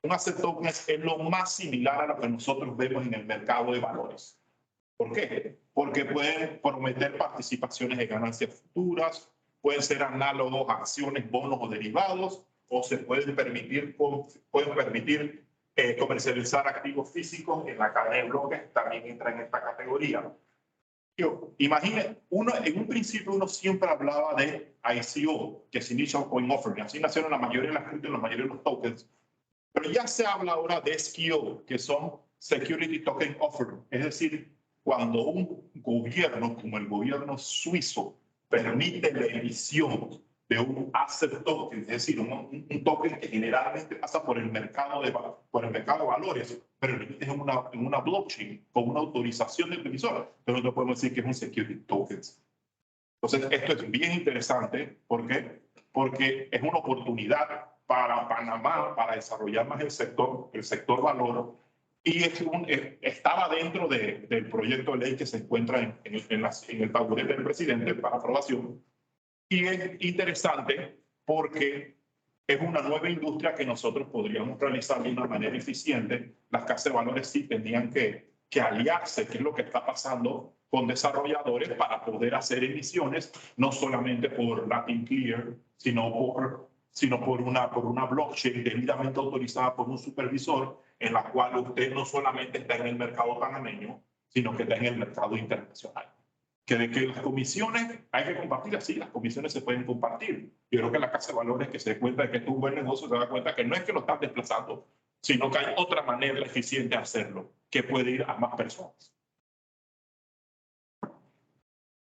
Un asset token es lo más similar a lo que nosotros vemos en el mercado de valores. ¿Por qué? Porque pueden prometer participaciones de ganancias futuras, pueden ser análogos a acciones, bonos o derivados, o se pueden permitir comercializar activos físicos en la cadena de bloques, también entra en esta categoría. Imagine, en un principio uno siempre hablaba de ICO, que es Initial Coin Offering, así nacieron la mayoría de las criptos, la mayoría de los tokens, pero ya se habla ahora de SKO, que son Security Token Offering, es decir, cuando un gobierno como el gobierno suizo permite la emisión de un asset token, es decir, un token que generalmente pasa por el mercado de valores, pero lo emites en una blockchain con una autorización del emisor. Pero no podemos decir que es un security token. Entonces, esto es bien interesante. ¿Por qué? Porque es una oportunidad para Panamá para desarrollar más el sector valor. Y estaba dentro del proyecto de ley que se encuentra en el taburete del presidente para aprobación. Y es interesante porque es una nueva industria que nosotros podríamos realizar de una manera eficiente. Las casas de valores sí tendrían que aliarse, que es lo que está pasando con desarrolladores para poder hacer emisiones, no solamente por Latin Clear, sino por una blockchain debidamente autorizada por un supervisor, en la cual usted no solamente está en el mercado panameño, sino que está en el mercado internacional. Que de que las comisiones hay que compartir, así las comisiones se pueden compartir. Yo creo que la casa de valores que se dé cuenta de que esto es un buen negocio, se da cuenta que no es que lo están desplazando, sino que hay otra manera eficiente de hacerlo, que puede ir a más personas.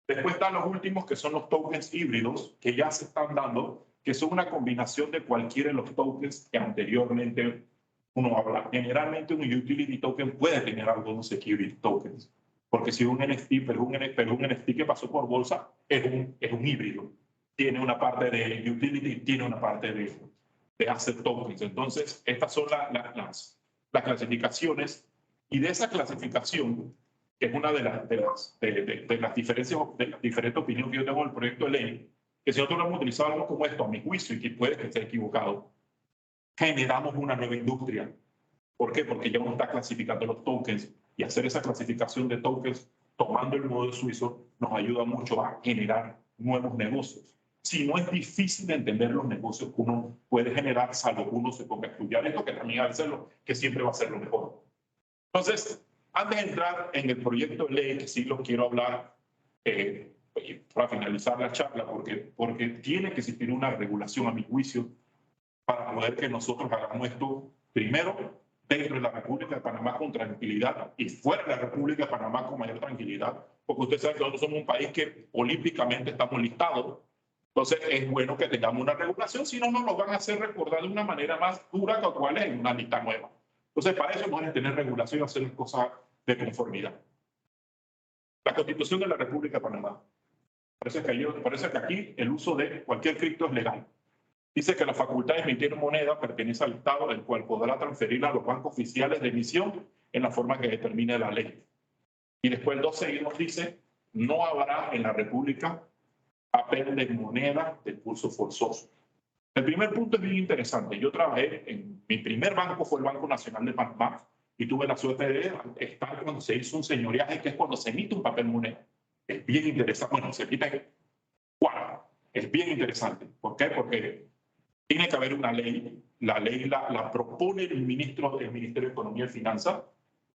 Después están los últimos, que son los tokens híbridos, que ya se están dando, que son una combinación de cualquiera de los tokens que anteriormente uno habla. Generalmente un utility token puede tener algunos security tokens, porque si un NFT, pero un NFT que pasó por bolsa es un híbrido. Tiene una parte de utility, tiene una parte de asset tokens. Entonces, estas son las clasificaciones, y de esa clasificación, que es una de las diferencias, de las diferentes opiniones que yo tengo del proyecto de ley, que si nosotros lo hemos utilizado algo como esto, a mi juicio, y que puede que esté equivocado, generamos una nueva industria. ¿Por qué? Porque ya uno está clasificando los tokens, y hacer esa clasificación de tokens tomando el modelo suizo nos ayuda mucho a generar nuevos negocios. Si no, es difícil de entender los negocios que uno puede generar, salvo que uno se ponga a estudiar esto, que también ha de serlo, que siempre va a ser lo mejor. Entonces, antes de entrar en el proyecto de ley, que sí lo quiero hablar para finalizar la charla, porque tiene que existir una regulación, a mi juicio, para poder que nosotros hagamos esto primero dentro de la República de Panamá con tranquilidad y fuera de la República de Panamá con mayor tranquilidad, porque usted sabe que nosotros somos un país que olímpicamente estamos listados. Entonces es bueno que tengamos una regulación, si no nos lo van a hacer recordar de una manera más dura que cuál es en una lista nueva. Entonces para eso vamos a tener regulación y hacer cosas de conformidad. La Constitución de la República de Panamá. Parece que aquí el uso de cualquier cripto es legal. Dice que la facultad de emitir moneda pertenece al Estado, el cual podrá transferirla a los bancos oficiales de emisión en la forma que determine la ley. Y después el 12 nos dice, no habrá en la República papel de moneda de curso forzoso. El primer punto es bien interesante. Yo trabajé mi primer banco fue el Banco Nacional de Panamá, y tuve la suerte de estar cuando se hizo un señoriaje, que es cuando se emite un papel moneda. Es bien interesante. Bueno, se emite, wow, es bien interesante. ¿Por qué? Porque Tiene que haber una ley. La ley la propone el Ministerio de Economía y Finanzas.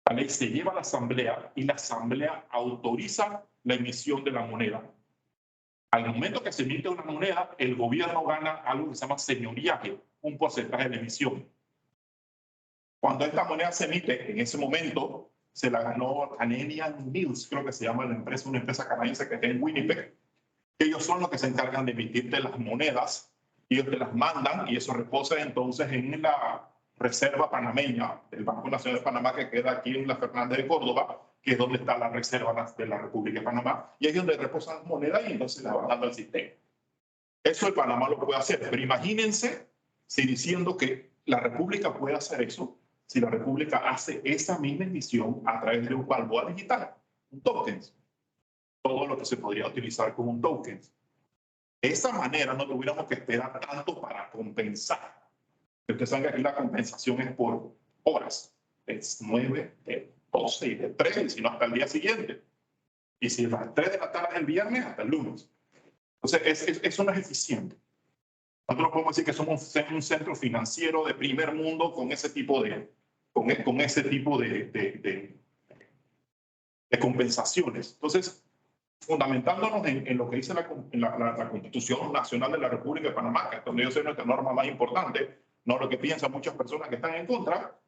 La ley se lleva a la Asamblea y la Asamblea autoriza la emisión de la moneda. Al momento que se emite una moneda, el gobierno gana algo que se llama señoriaje, un porcentaje de la emisión. Cuando esta moneda se emite, en ese momento se la ganó Canadian Mills, creo que se llama la empresa, una empresa canadiense que está en Winnipeg. Ellos son los que se encargan de emitirte las monedas, y ellos te las mandan y eso reposa entonces en la reserva panameña del Banco Nacional de Panamá, que queda aquí en la Fernández de Córdoba, que es donde está la reserva de la República de Panamá, y ahí es donde reposan las monedas y entonces las van dando al sistema. Eso el Panamá lo puede hacer, pero imagínense si diciendo que la República puede hacer eso, si la República hace esa misma emisión a través de un balboa digital, un token, todo lo que se podría utilizar como un token. De esa manera no tuviéramos que esperar tanto para compensar. Ustedes saben que aquí la compensación es por horas, es 9, de 12 y de 3, sino hasta el día siguiente. Y si es a las 3 de la tarde el viernes, hasta el lunes. Entonces, eso no es eficiente. Nosotros podemos decir que somos un centro financiero de primer mundo con ese tipo de, con ese tipo de compensaciones. Entonces, fundamentándonos en lo que dice la Constitución Nacional de la República de Panamá, que es donde yo sé nuestra norma más importante, no lo que piensan muchas personas que están en contra,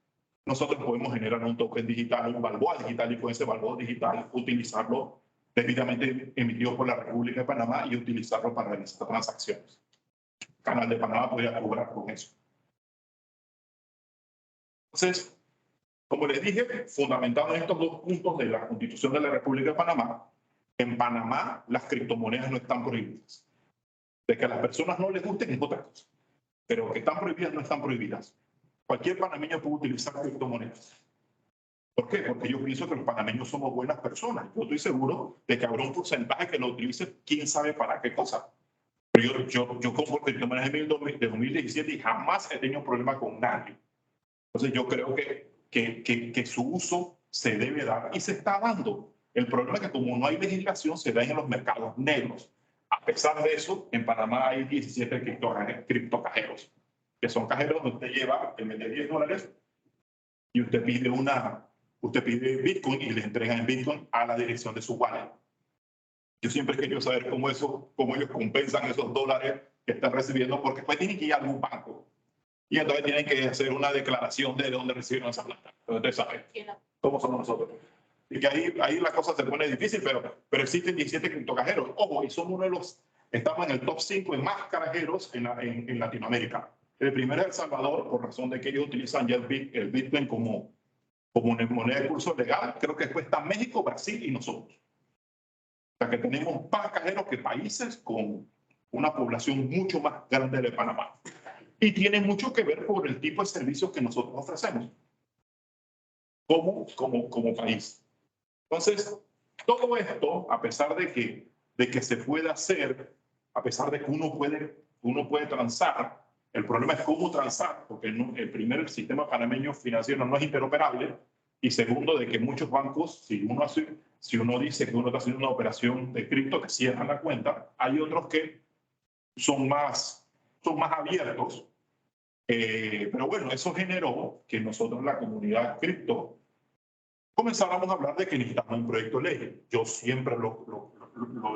nosotros podemos generar un token digital, un balboa digital, y con ese balboa digital utilizarlo debidamente emitido por la República de Panamá y utilizarlo para realizar transacciones. El Canal de Panamá podría cobrar con eso. Entonces, como les dije, fundamentado en estos dos puntos de la Constitución de la República de Panamá, en Panamá las criptomonedas no están prohibidas. De que a las personas no les gusten es otra cosa, pero que están prohibidas no están prohibidas. Cualquier panameño puede utilizar criptomonedas. ¿Por qué? Porque yo pienso que los panameños somos buenas personas. Yo estoy seguro de que habrá un porcentaje que lo utilice, quién sabe para qué cosa. Pero yo compro criptomonedas de 2017 y jamás he tenido problema con nadie. Entonces yo creo que su uso se debe dar y se está dando. El problema es que como no hay legislación, se da en los mercados negros. A pesar de eso, en Panamá hay 17 criptocajeros, que son cajeros donde usted lleva, te mete $10 y usted pide Bitcoin y le entregan en Bitcoin a la dirección de su wallet. Yo siempre he querido saber cómo ellos compensan esos dólares que están recibiendo, porque después tienen que ir a algún banco. Y entonces tienen que hacer una declaración de dónde recibieron esa plata. Entonces, ¿saben cómo somos nosotros? Y que ahí la cosa se pone difícil, pero existen 17 criptocajeros. Ojo, y somos uno de los, estamos en el top 5 en más cajeros en Latinoamérica. El primero es El Salvador, por razón de que ellos utilizan ya el Bitcoin como una moneda de curso legal. Creo que después está México, Brasil y nosotros. O sea que tenemos más cajeros que países con una población mucho más grande de Panamá. Y tiene mucho que ver por el tipo de servicios que nosotros ofrecemos como país. Entonces, todo esto, a pesar de que se puede hacer, a pesar de que uno puede transar, el problema es cómo transar, porque el sistema panameño financiero no es interoperable, y segundo, de que muchos bancos, si uno dice que uno está haciendo una operación de cripto, te cierran la cuenta. Hay otros que son más abiertos. Pero bueno, eso generó que nosotros, la comunidad cripto, comenzáramos a hablar de que necesitamos un proyecto de ley. Yo siempre lo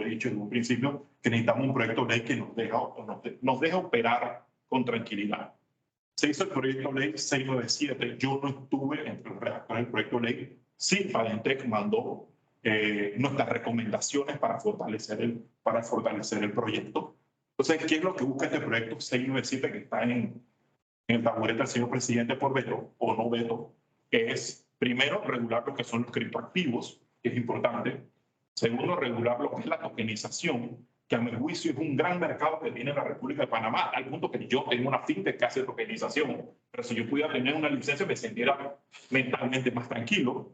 he dicho en un principio, que necesitamos un proyecto de ley que nos deja operar con tranquilidad. Se hizo el proyecto de ley 697. Yo no estuve entre los redactores del proyecto de ley. Sí, Padentec mandó nuestras recomendaciones para fortalecer el proyecto. Entonces, ¿qué es lo que busca este proyecto 697 que está en el taburete del señor presidente por veto o no veto? Que es, primero, regular lo que son los criptoactivos, que es importante. Segundo, regular lo que es la tokenización, que a mi juicio es un gran mercado que tiene la República de Panamá, al punto que yo tengo una fintech que hace tokenización, pero si yo pudiera tener una licencia me sintiera mentalmente más tranquilo.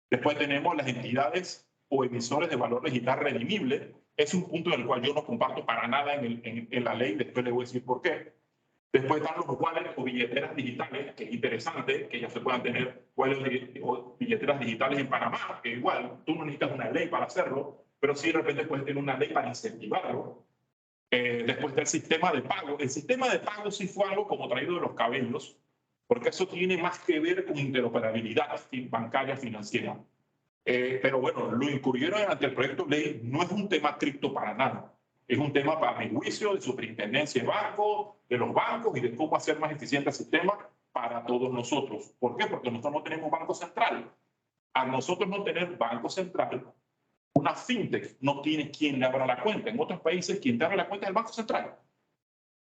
Después tenemos las entidades o emisores de valor digital redimible. Es un punto en el cual yo no comparto para nada en la ley, después les voy a decir por qué. Después están los wallets o billeteras digitales, que es interesante que ya se puedan tener wallets o billeteras digitales en Panamá, que igual tú no necesitas una ley para hacerlo, pero sí de repente puedes tener una ley para incentivarlo. Después del sistema de pago. El sistema de pago sí fue algo como traído de los cabellos, porque eso tiene más que ver con interoperabilidad bancaria financiera. Pero bueno, lo incluyeron ante el proyecto de ley, no es un tema cripto para nada. Es un tema, para mi juicio, de superintendencia de bancos, de los bancos y de cómo hacer más eficiente el sistema para todos nosotros. ¿Por qué? Porque nosotros no tenemos banco central. A nosotros no tener banco central, una fintech no tiene quien le abra la cuenta. En otros países, quien te abre la cuenta es el Banco Central.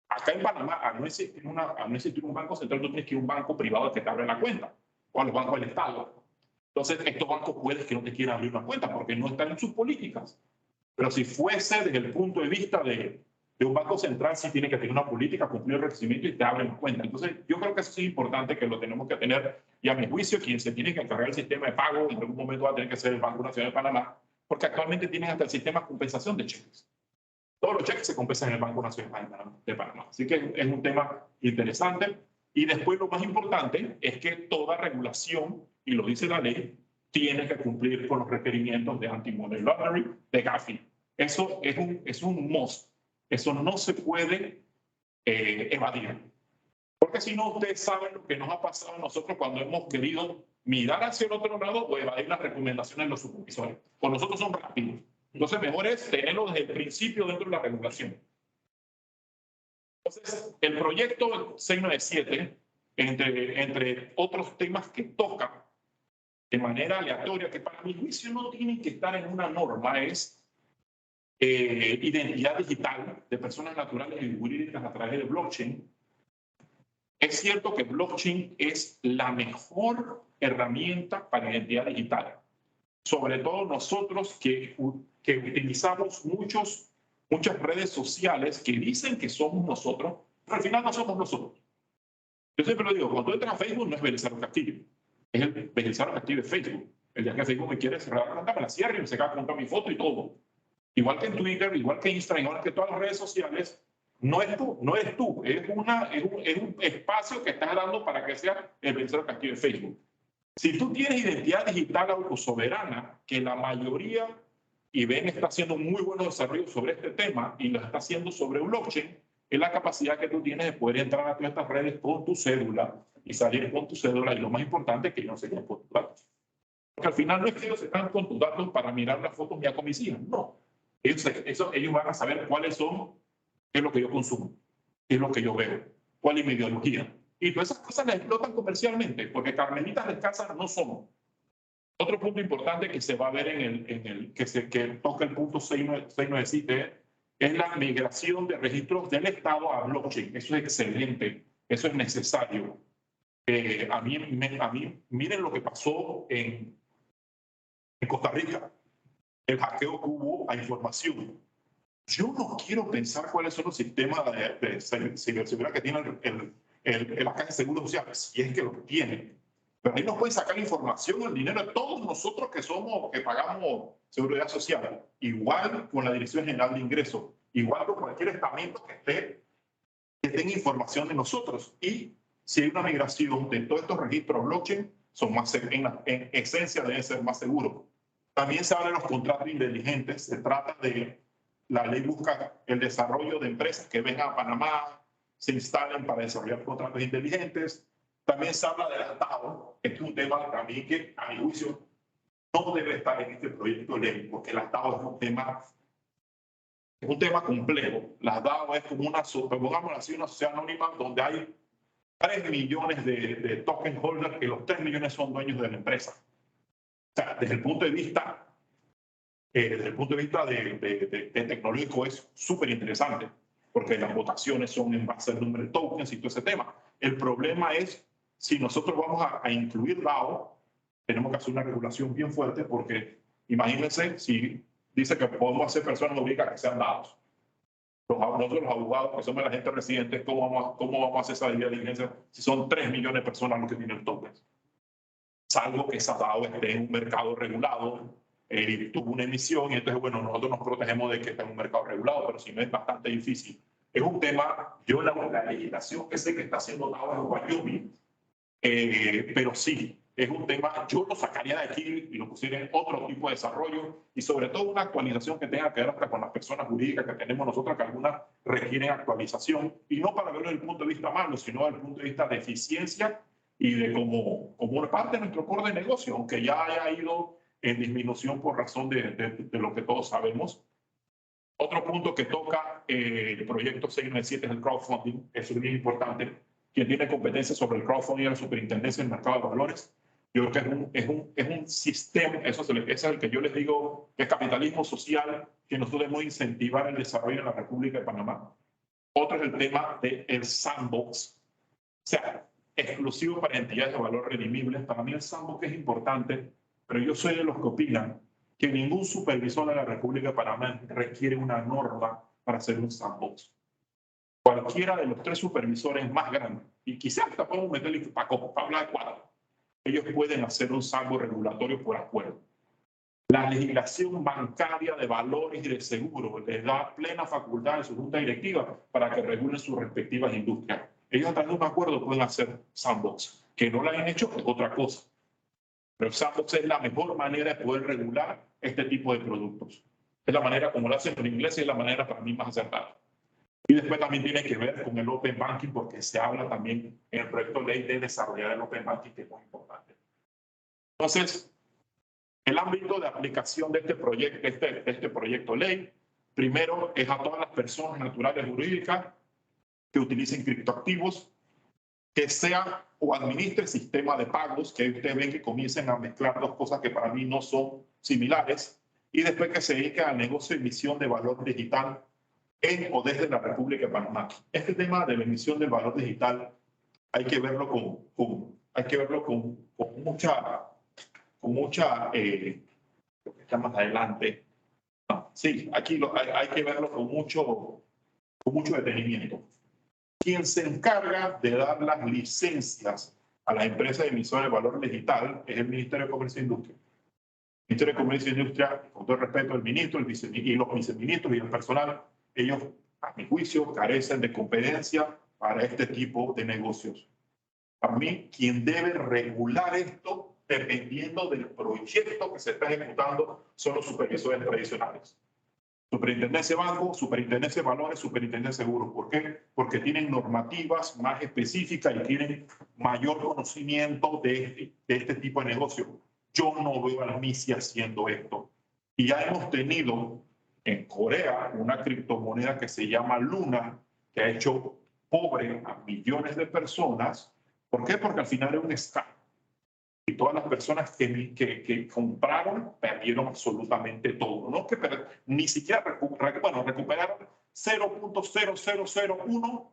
Acá en Panamá, al no existir un banco central, tú tienes que ir a un banco privado que te abre la cuenta, o a los bancos del Estado. Entonces, estos bancos pueden que no te quieran abrir una cuenta porque no están en sus políticas. Pero si fuese desde el punto de vista de un banco central, sí tiene que tener una política, cumplir el requisito y te abren cuenta. Entonces, yo creo que eso sí es importante, que lo tenemos que tener. Y a mi juicio, quien se tiene que encargar del sistema de pago en algún momento va a tener que ser el Banco Nacional de Panamá, porque actualmente tienen hasta el sistema de compensación de cheques. Todos los cheques se compensan en el Banco Nacional de Panamá. Así que es un tema interesante. Y después lo más importante es que toda regulación, y lo dice la ley, tiene que cumplir con los requerimientos de anti-money laundering, de Gafi. Eso es un must. Eso no se puede evadir. Porque si no, ustedes saben lo que nos ha pasado a nosotros cuando hemos querido mirar hacia el otro lado o evadir las recomendaciones de los supervisores. Con nosotros son rápidos. Entonces, mejor es tenerlo desde el principio dentro de la regulación. Entonces, el proyecto 697, entre otros temas que toca de manera aleatoria, que para mi juicio no tienen que estar en una norma, es identidad digital de personas naturales y jurídicas a través de blockchain. Es cierto que blockchain es la mejor herramienta para identidad digital. Sobre todo nosotros que utilizamos muchas redes sociales que dicen que somos nosotros, pero al final no somos nosotros. Yo siempre lo digo, cuando entras a Facebook no es Belisario Castillo, es el Belisario Castillo de Facebook. El día que Facebook me quiere cerrar la cuenta, me la cierra y me saca contra mi foto y todo. Igual que en Twitter, igual que Instagram, igual que todas las redes sociales, no eres tú, es un espacio que estás dando para que sea el Belisario Castillo de Facebook. Si tú tienes identidad digital autosoberana, que la mayoría, y Ben está haciendo un muy buen desarrollo sobre este tema y lo está haciendo sobre blockchain, es la capacidad que tú tienes de poder entrar a todas estas redes con tu cédula y salir con tu cédula, y lo más importante es que ellos no se queden con tus datos. Porque al final no es que ellos están con tus datos para mirar las fotos mía con mis hijas, no. Ellos van a saber cuáles son, qué es lo que yo consumo, qué es lo que yo veo, cuál es mi ideología. Y todas esas cosas las explotan comercialmente, porque carmelitas descalzas no somos. Otro punto importante que se va a ver que toca el punto 697 es la migración de registros del Estado a blockchain. Eso es excelente, eso es necesario. A mí, miren lo que pasó en Costa Rica, el hackeo que hubo a información. Yo no quiero pensar cuáles son los sistemas de ciberseguridad que tiene la Caja de Seguro Social, si es que lo tiene. Pero ahí nos pueden sacar la información, el dinero de todos nosotros que pagamos seguridad social. Igual con la Dirección General de Ingresos, igual con cualquier estamento que tenga información de nosotros. Y si hay una migración de todos estos registros blockchain, en esencia deben ser más seguros. También se habla de los contratos inteligentes. Se trata de, la ley busca el desarrollo de empresas que vengan a Panamá, se instalen para desarrollar contratos inteligentes. También se habla de las DAO. Este es un tema también que, a mi juicio, no debe estar en este proyecto de ley, porque las DAO es un tema complejo. Las DAO es como una sociedad anónima donde hay 3 millones de token holders, y los 3 millones son dueños de la empresa. O sea, desde el punto de vista de tecnológico es súper interesante, porque las votaciones son en base al número de tokens y todo ese tema. El problema es, si nosotros vamos a incluir DAO, tenemos que hacer una regulación bien fuerte, porque imagínense si dice que podemos hacer personas jurídicas que sean DAOs. Nosotros los abogados, que somos la gente residente, ¿cómo vamos a hacer esa diligencia si son 3 millones de personas los que tienen tokens? Salvo que esa DAO esté en un mercado regulado, y tuvo una emisión, y entonces, bueno, nosotros nos protegemos de que esté en un mercado regulado, pero si no es bastante difícil. Es un tema, la legislación que sé que está haciendo DAO en Wyoming, pero sí, es un tema, yo lo sacaría de aquí y lo pusiera en otro tipo de desarrollo y sobre todo una actualización que tenga que ver hasta con las personas jurídicas que tenemos nosotros, que algunas requieren actualización y no para verlo desde el punto de vista malo, sino desde el punto de vista de eficiencia y de como una parte de nuestro core de negocio, aunque ya haya ido en disminución por razón de lo que todos sabemos. Otro punto que toca el proyecto 697 es el crowdfunding. Eso es bien importante. Quien tiene competencia sobre el crowdfunding es la Superintendencia del Mercado de Valores. Yo creo que es un sistema, ese es el que yo les digo, que es capitalismo social, que nosotros debemos incentivar el desarrollo en la República de Panamá. Otro es el tema del sandbox, o sea, exclusivo para entidades de valor redimibles. Para mí el sandbox es importante, pero yo soy de los que opinan que ningún supervisor de la República de Panamá requiere una norma para hacer un sandbox. Cualquiera de los 3 supervisores más grandes, y quizás hasta podemos meterle para hablar de 4, ellos pueden hacer un sandbox regulatorio por acuerdo. La legislación bancaria de valores y de seguro les da plena facultad en su junta directiva para que regulen sus respectivas industrias. Ellos a través de un acuerdo pueden hacer sandbox. Que no lo hayan hecho es otra cosa. Pero el sandbox es la mejor manera de poder regular este tipo de productos. Es la manera como lo hacen en inglés y es la manera para mí más acertada. Y después también tiene que ver con el Open Banking, porque se habla también en el proyecto de ley de desarrollar el Open Banking, que es muy importante. Entonces, el ámbito de aplicación de este proyecto de ley, primero es a todas las personas naturales y jurídicas que utilicen criptoactivos, que sea o administre el sistema de pagos, que ustedes ven que comiencen a mezclar 2 cosas que para mí no son similares, y después que se dedique al negocio de emisión de valor digital en o desde la República de Panamá. Este tema de la emisión del valor digital hay que verlo con mucha lo que está más adelante. No, sí, aquí hay que verlo con mucho detenimiento. Quien se encarga de dar las licencias a las empresas de emisoras de valor digital es el Ministerio de Comercio e Industria. El Ministerio de Comercio e Industria, con todo el respeto al ministro y los viceministros y el personal, ellos, a mi juicio, carecen de competencia para este tipo de negocios. Para mí, quien debe regular esto, dependiendo del proyecto que se está ejecutando, son los supervisores tradicionales. Superintendencia de Banco, Superintendencia de Valores, Superintendencia de Seguros. ¿Por qué? Porque tienen normativas más específicas y tienen mayor conocimiento de este tipo de negocio. Yo no veo a la MISI haciendo esto. Y ya hemos tenido en Corea una criptomoneda que se llama Luna, que ha hecho pobre a millones de personas. ¿Por qué? Porque al final es un scam. Y todas las personas que compraron perdieron absolutamente todo. No que ni siquiera recuperaron 0.0001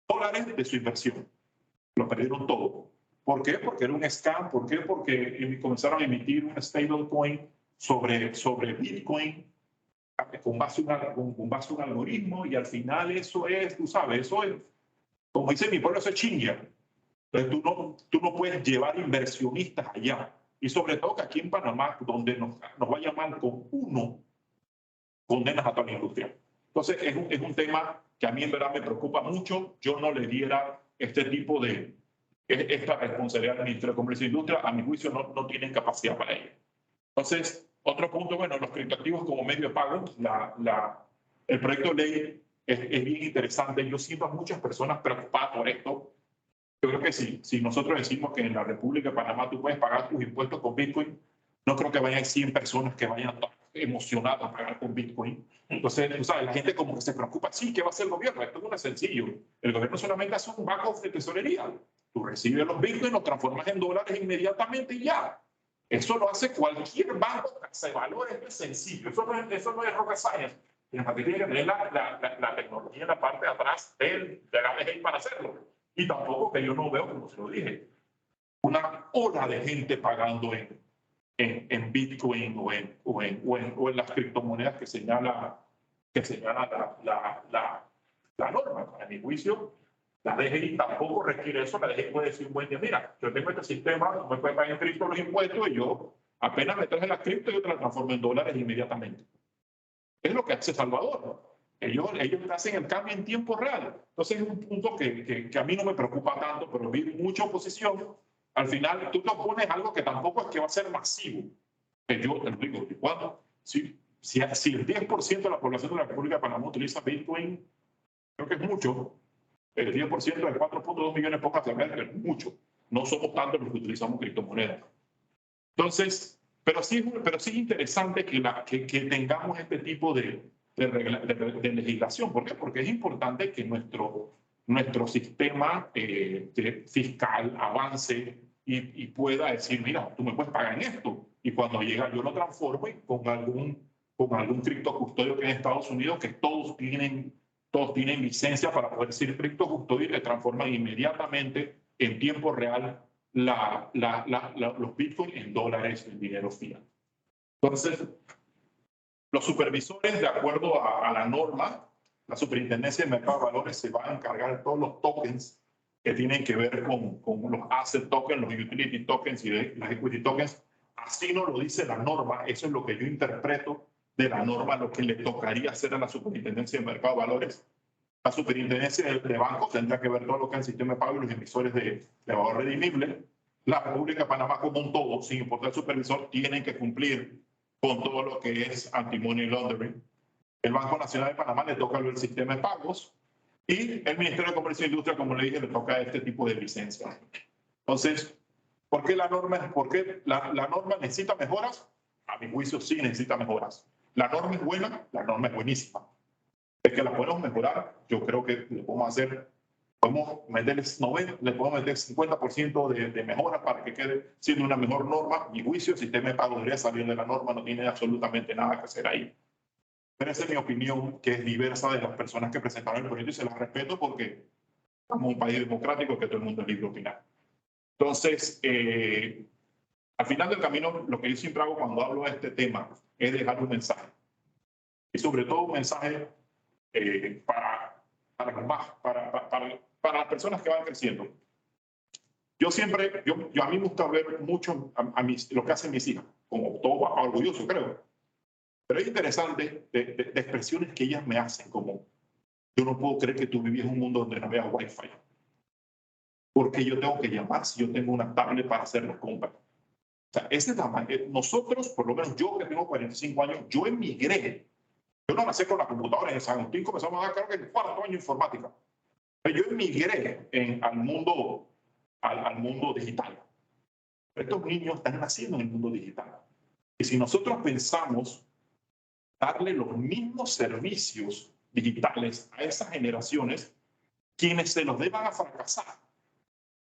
dólares de su inversión. Lo perdieron todo. ¿Por qué? Porque era un scam. ¿Por qué? Porque comenzaron a emitir un stablecoin sobre Bitcoin con base a un algoritmo y al final eso es, tú sabes, eso es, como dice mi pueblo, eso es chinga. Entonces tú no puedes llevar inversionistas allá. Y sobre todo que aquí en Panamá, donde nos va a llamar con uno, condenas a toda la industria. Entonces es un tema que a mí en verdad me preocupa mucho. Yo no le diera este tipo de esta responsabilidad al Ministerio de Comercio e Industria. A mi juicio no tienen capacidad para ello. Entonces, otro punto, bueno, los criptoactivos como medio de pago. El proyecto de ley es bien interesante. Yo siento a muchas personas preocupadas por esto. Yo creo que si nosotros decimos que en la República de Panamá tú puedes pagar tus impuestos con Bitcoin, no creo que vayan 100 personas que vayan emocionadas a pagar con Bitcoin. Entonces, tú sabes, la gente como que se preocupa, sí, ¿qué va a hacer el gobierno? Esto no es sencillo. El gobierno solamente hace un banco de tesorería. Tú recibes los Bitcoin, los transformas en dólares inmediatamente y ya. Eso lo hace cualquier banco de valores, esto es sencillo. Eso no es rocket science. Y en tiene que tener la tecnología en la parte de atrás de la BGI para hacerlo. Y tampoco que yo no veo, como se lo dije, una ola de gente pagando en Bitcoin o en las criptomonedas que señala la norma. A mi juicio, la DGI tampoco requiere eso. La DGI puede decir un buen día, mira, yo tengo este sistema, no me puede pagar en cripto los impuestos y yo apenas me traje la cripto y yo te la transformo en dólares inmediatamente. Es lo que hace Salvador, ¿no? Ellos hacen el cambio en tiempo real. Entonces es un punto que a mí no me preocupa tanto, pero vi mucha oposición al final tú te opones a algo que tampoco es que va a ser masivo. Yo te lo digo, ¿cuándo? Si el 10% de la población de la República de Panamá utiliza Bitcoin, creo que es mucho. El 10% de 4.2 millones de pocas personas es mucho. No somos tantos los que utilizamos criptomonedas. Entonces, pero sí es interesante que tengamos este tipo de legislación. ¿Por qué? Porque es importante que nuestro sistema fiscal avance y pueda decir, mira, tú me puedes pagar en esto. Y cuando llega, yo lo transformo y con algún criptocustodio que en Estados Unidos, que todos tienen licencia para poder ser criptocustodio y le transforman inmediatamente en tiempo real los bitcoins en dólares, en dinero fiat. Entonces, los supervisores, de acuerdo a la norma, la Superintendencia de Mercado de Valores se va a encargar de todos los tokens que tienen que ver con los asset tokens, los utility tokens y las equity tokens. Así no lo dice la norma, eso es lo que yo interpreto de la norma, lo que le tocaría hacer a la Superintendencia de Mercado de Valores. La Superintendencia de Bancos tendrá que ver todo lo que es el sistema de pago y los emisores de valor redimible. La República de Panamá como un todo, sin importar el supervisor, tienen que cumplir con todo lo que es anti-money laundering. El Banco Nacional de Panamá le toca el sistema de pagos y el Ministerio de Comercio e Industria, como le dije, le toca este tipo de licencias. Entonces, ¿por qué la norma necesita mejoras? A mi juicio sí necesita mejoras. La norma es buena, la norma es buenísima. Es que la podemos mejorar, yo creo que le podemos hacer, podemos meterle 50% de mejora para que quede siendo una mejor norma. Mi juicio, el sistema de pago debería salir de la norma, no tiene absolutamente nada que hacer ahí. Pero esa es mi opinión, que es diversa de las personas que presentaron el proyecto y se las respeto porque somos un país democrático que todo el mundo es libre de opinar. Entonces, al final del camino, lo que yo siempre hago cuando hablo de este tema es dejar un mensaje. Y sobre todo un mensaje para las personas que van creciendo. A mí me gusta ver mucho lo que hacen mis hijas, como todo papá orgulloso, creo. Pero es interesante de expresiones que ellas me hacen, como yo no puedo creer que tú vivías en un mundo donde no había Wi-Fi. Porque yo tengo que llamar si yo tengo una tablet para hacer las compras. O sea, nosotros, por lo menos yo que tengo 45 años, yo emigré. Yo no nací con la computadora en San Agustín, comenzamos a dar, creo que en cuarto año de informática. Pero yo emigré al mundo digital. Estos niños están naciendo en el mundo digital. Y si nosotros pensamos darle los mismos servicios digitales a esas generaciones, quienes se los deban a fracasar.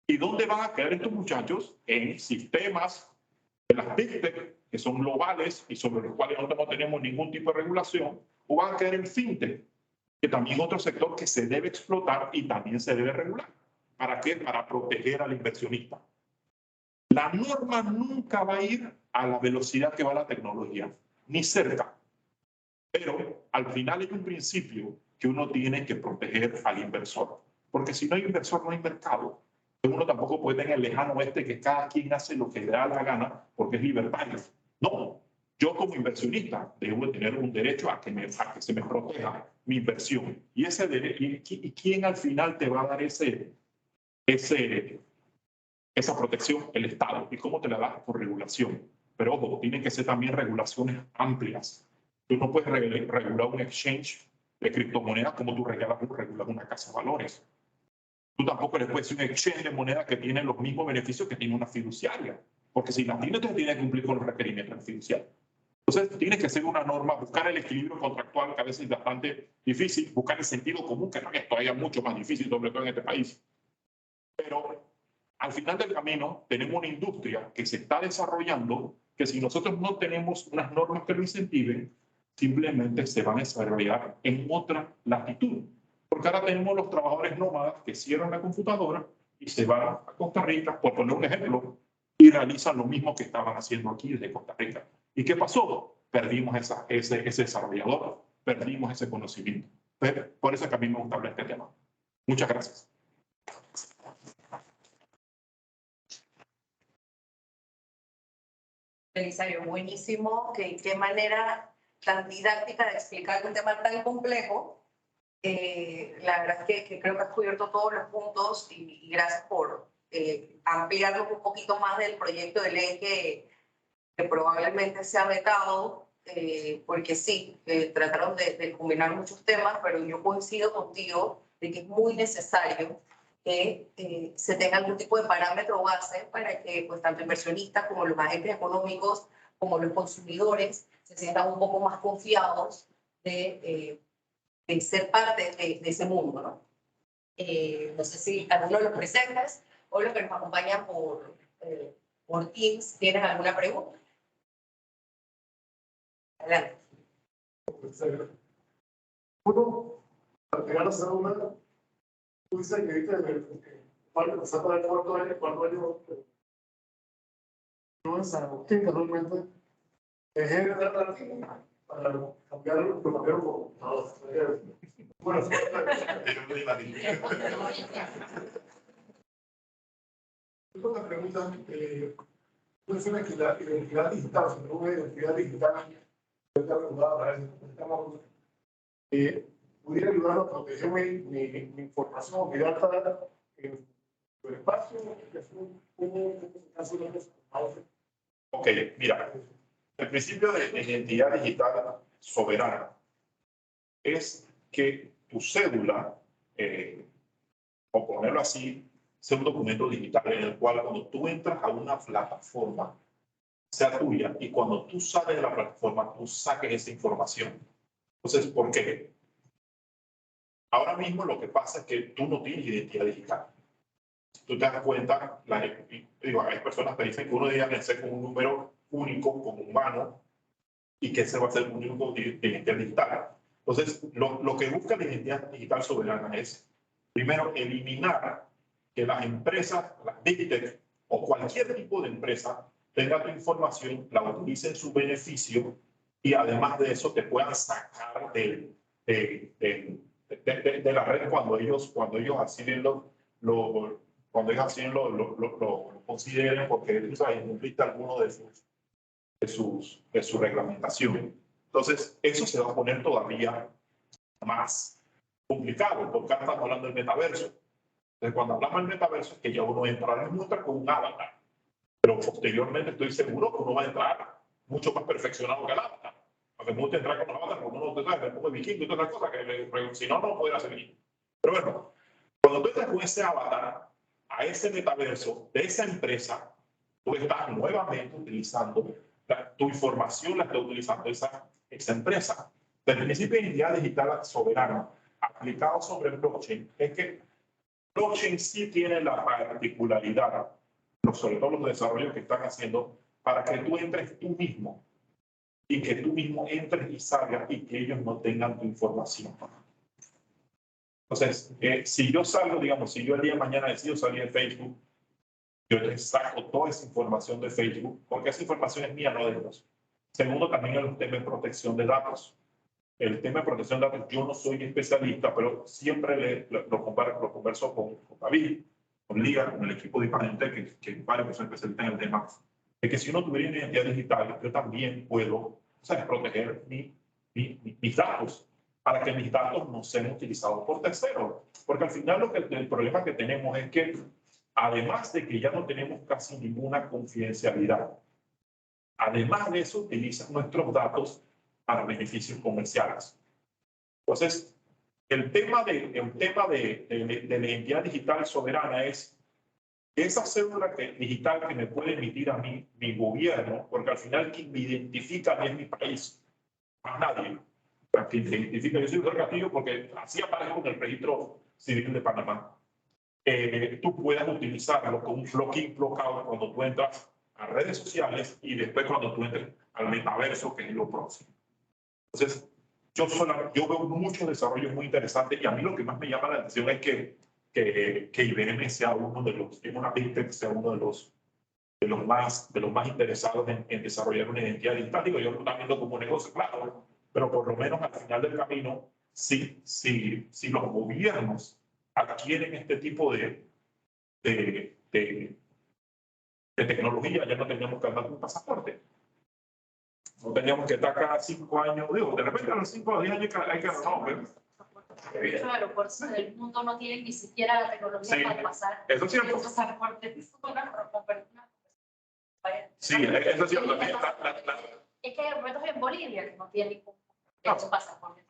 ¿Y dónde van a caer estos muchachos? En sistemas de las Big Tech, que son globales y sobre los cuales no tenemos ningún tipo de regulación, o van a caer en FinTech, que también es otro sector que se debe explotar y también se debe regular. ¿Para qué? Para proteger al inversionista. La norma nunca va a ir a la velocidad que va la tecnología, ni cerca. Pero al final hay un principio que uno tiene que proteger al inversor. Porque si no hay inversor, no hay mercado. Uno tampoco puede tener el lejano oeste que cada quien hace lo que le da la gana porque es libertario. No, yo como inversionista debo tener un derecho a que se me proteja mi inversión. Y quién al final te va a dar esa protección? El Estado. ¿Y cómo te la das? Por regulación. Pero ojo, tienen que ser también regulaciones amplias. Tú no puedes regular un exchange de criptomonedas como tú regulas una casa de valores. Tú tampoco le puedes decir un exchange de moneda que tiene los mismos beneficios que tiene una fiduciaria. Porque si la tiene, entonces tiene que cumplir con los requerimientos del fiduciario. Entonces, tiene que ser una norma, buscar el equilibrio contractual, que a veces es bastante difícil, buscar el sentido común, que es todavía mucho más difícil, sobre todo en este país. Pero al final del camino, tenemos una industria que se está desarrollando, que si nosotros no tenemos unas normas que lo incentiven, simplemente se van a desarrollar en otra latitud. Porque ahora tenemos los trabajadores nómadas que cierran la computadora y se van a Costa Rica, por poner un ejemplo, y realizan lo mismo que estaban haciendo aquí desde Costa Rica. ¿Y qué pasó? Perdimos ese desarrollador, perdimos ese conocimiento. Por eso que a mí me gusta hablar de este tema. Muchas gracias. Belisario, buenísimo. Qué manera tan didáctica de explicar un tema tan complejo. La verdad es que creo que has cubierto todos los puntos y gracias por ampliar un poquito más del proyecto de ley que probablemente se ha vetado, porque sí, trataron de combinar muchos temas, pero yo coincido contigo de que es muy necesario que se tenga algún tipo de parámetro base para que pues, tanto inversionistas como los agentes económicos, como los consumidores, se sientan un poco más confiados de ser parte de ese mundo, ¿no? No sé si alguno de los presentes o los que nos acompañan por Teams tienen alguna pregunta. Adelante. Uno, para pegar la cédula, tú dices que viste para pasar para el cuarto año, no en San Agustín, casualmente, dejé de dar la tienda para cambiarlo por computador. Bueno, una pregunta, tú mencionas que la identidad digital, si no una identidad digital, está regulada para eso, estamos pudiera ayudar a proteger mi información, mi data en el espacio, que es un caso de Ok, mira, el principio de identidad digital soberana es que tu cédula, o ponerlo así, sea un documento digital en el cual cuando tú entras a una plataforma, sea tuya, y cuando tú sales de la plataforma, tú saques esa información. Entonces, ¿por qué? Ahora mismo lo que pasa es que tú no tienes identidad digital. Si tú te das cuenta, hay personas que dicen que uno debe nacer con un número único, como humano, y que ese va a ser un único de identidad digital. Entonces, lo que busca la identidad digital soberana es, primero, eliminar que las empresas, las Big Tech o cualquier tipo de empresa, tenga tu información, la utilice en su beneficio y además de eso te puedan sacar de la red cuando ellos así lo consideren porque tú sabes, incumpliste alguno de su reglamentación. Entonces, eso se va a poner todavía más complicado, porque ahora estamos hablando del metaverso. Entonces, cuando hablamos del metaverso, es que ya uno entra con un avatar, pero posteriormente estoy seguro que uno va a entrar mucho más perfeccionado que el avatar. Porque uno te entra con un avatar, como uno te trae, como vikingo y todas las cosas, que si no, no podrá seguir. Pero bueno, cuando tú entras con ese avatar a ese metaverso de esa empresa, tú estás nuevamente utilizando tu información, la está utilizando esa empresa. El principio de identidad digital soberana aplicado sobre el blockchain es que blockchain sí tiene la particularidad, sobre todo los desarrollos que están haciendo, para que tú entres tú mismo y que tú mismo entres y salgas y que ellos no tengan tu información. Entonces, si yo salgo, digamos, si yo el día de mañana decido salir de Facebook, yo les saco toda esa información de Facebook, porque esa información es mía, no de ellos. Segundo, también el tema de protección de datos. El tema de protección de datos, yo no soy especialista, pero siempre lo converso con David, con Liga, con el equipo de Ipanente, que varios que son especialistas en el tema, de que si uno tuviera una identidad digital, yo también puedo proteger mis datos, para que mis datos no sean utilizados por terceros. Porque al final el problema que tenemos es que, además de que ya no tenemos casi ninguna confidencialidad, además de eso, utilizan nuestros datos para beneficios comerciales. Entonces, el tema de la identidad digital soberana es esa cédula digital que me puede emitir a mí mi gobierno, porque al final quien me identifica a mí es mi país, más nadie. Quien me identifica, yo soy Jorge Castillo porque así aparezco en el registro civil de Panamá. Tú puedas utilizarlo con un login bloqueado cuando tú entras a redes sociales y después cuando tú entres al metaverso, que es lo próximo. Entonces, yo veo muchos desarrollos muy interesantes y a mí lo que más me llama la atención es que IBM sea uno de los, en una Big Tech sea uno de los más interesados en desarrollar una identidad digital. Digo, yo lo estoy viendo como un negocio, claro, pero por lo menos al final del camino, si los gobiernos adquieren este tipo de tecnología, ya no tendríamos que andar con un pasaporte. No teníamos que estar cada 5 años, digo, de repente a los 5 o 10 años hay que renovar, Muchos aeropuertos del mundo no tienen ni siquiera la tecnología Sí, para pasar eso es cierto. esos pasaportes. Es Sí, eso es cierto. Es que hay aeropuertos en Bolivia que no tienen No. pasaporte.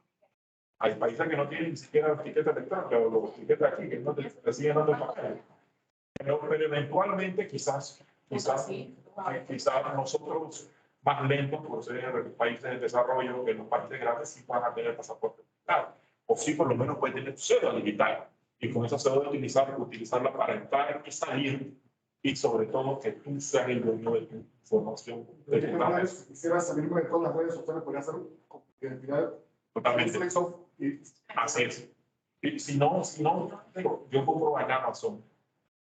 Hay países que no tienen ni siquiera etiqueta electrónica o los tiquetes aquí que no te siguen dando papel. Pero eventualmente quizás nosotros más lentos por ser países de desarrollo que los países grandes sí van a tener pasaporte digital. O sí por lo menos pueden tener cédula digital. Y con esa cédula utilizarla para entrar y salir. Y sobre todo que tú seas el dueño de tu información. Quisiera salirme de todas las redes sociales, podría hacer identidad. Totalmente. Así es. Y si no, digo, yo compro en Amazon.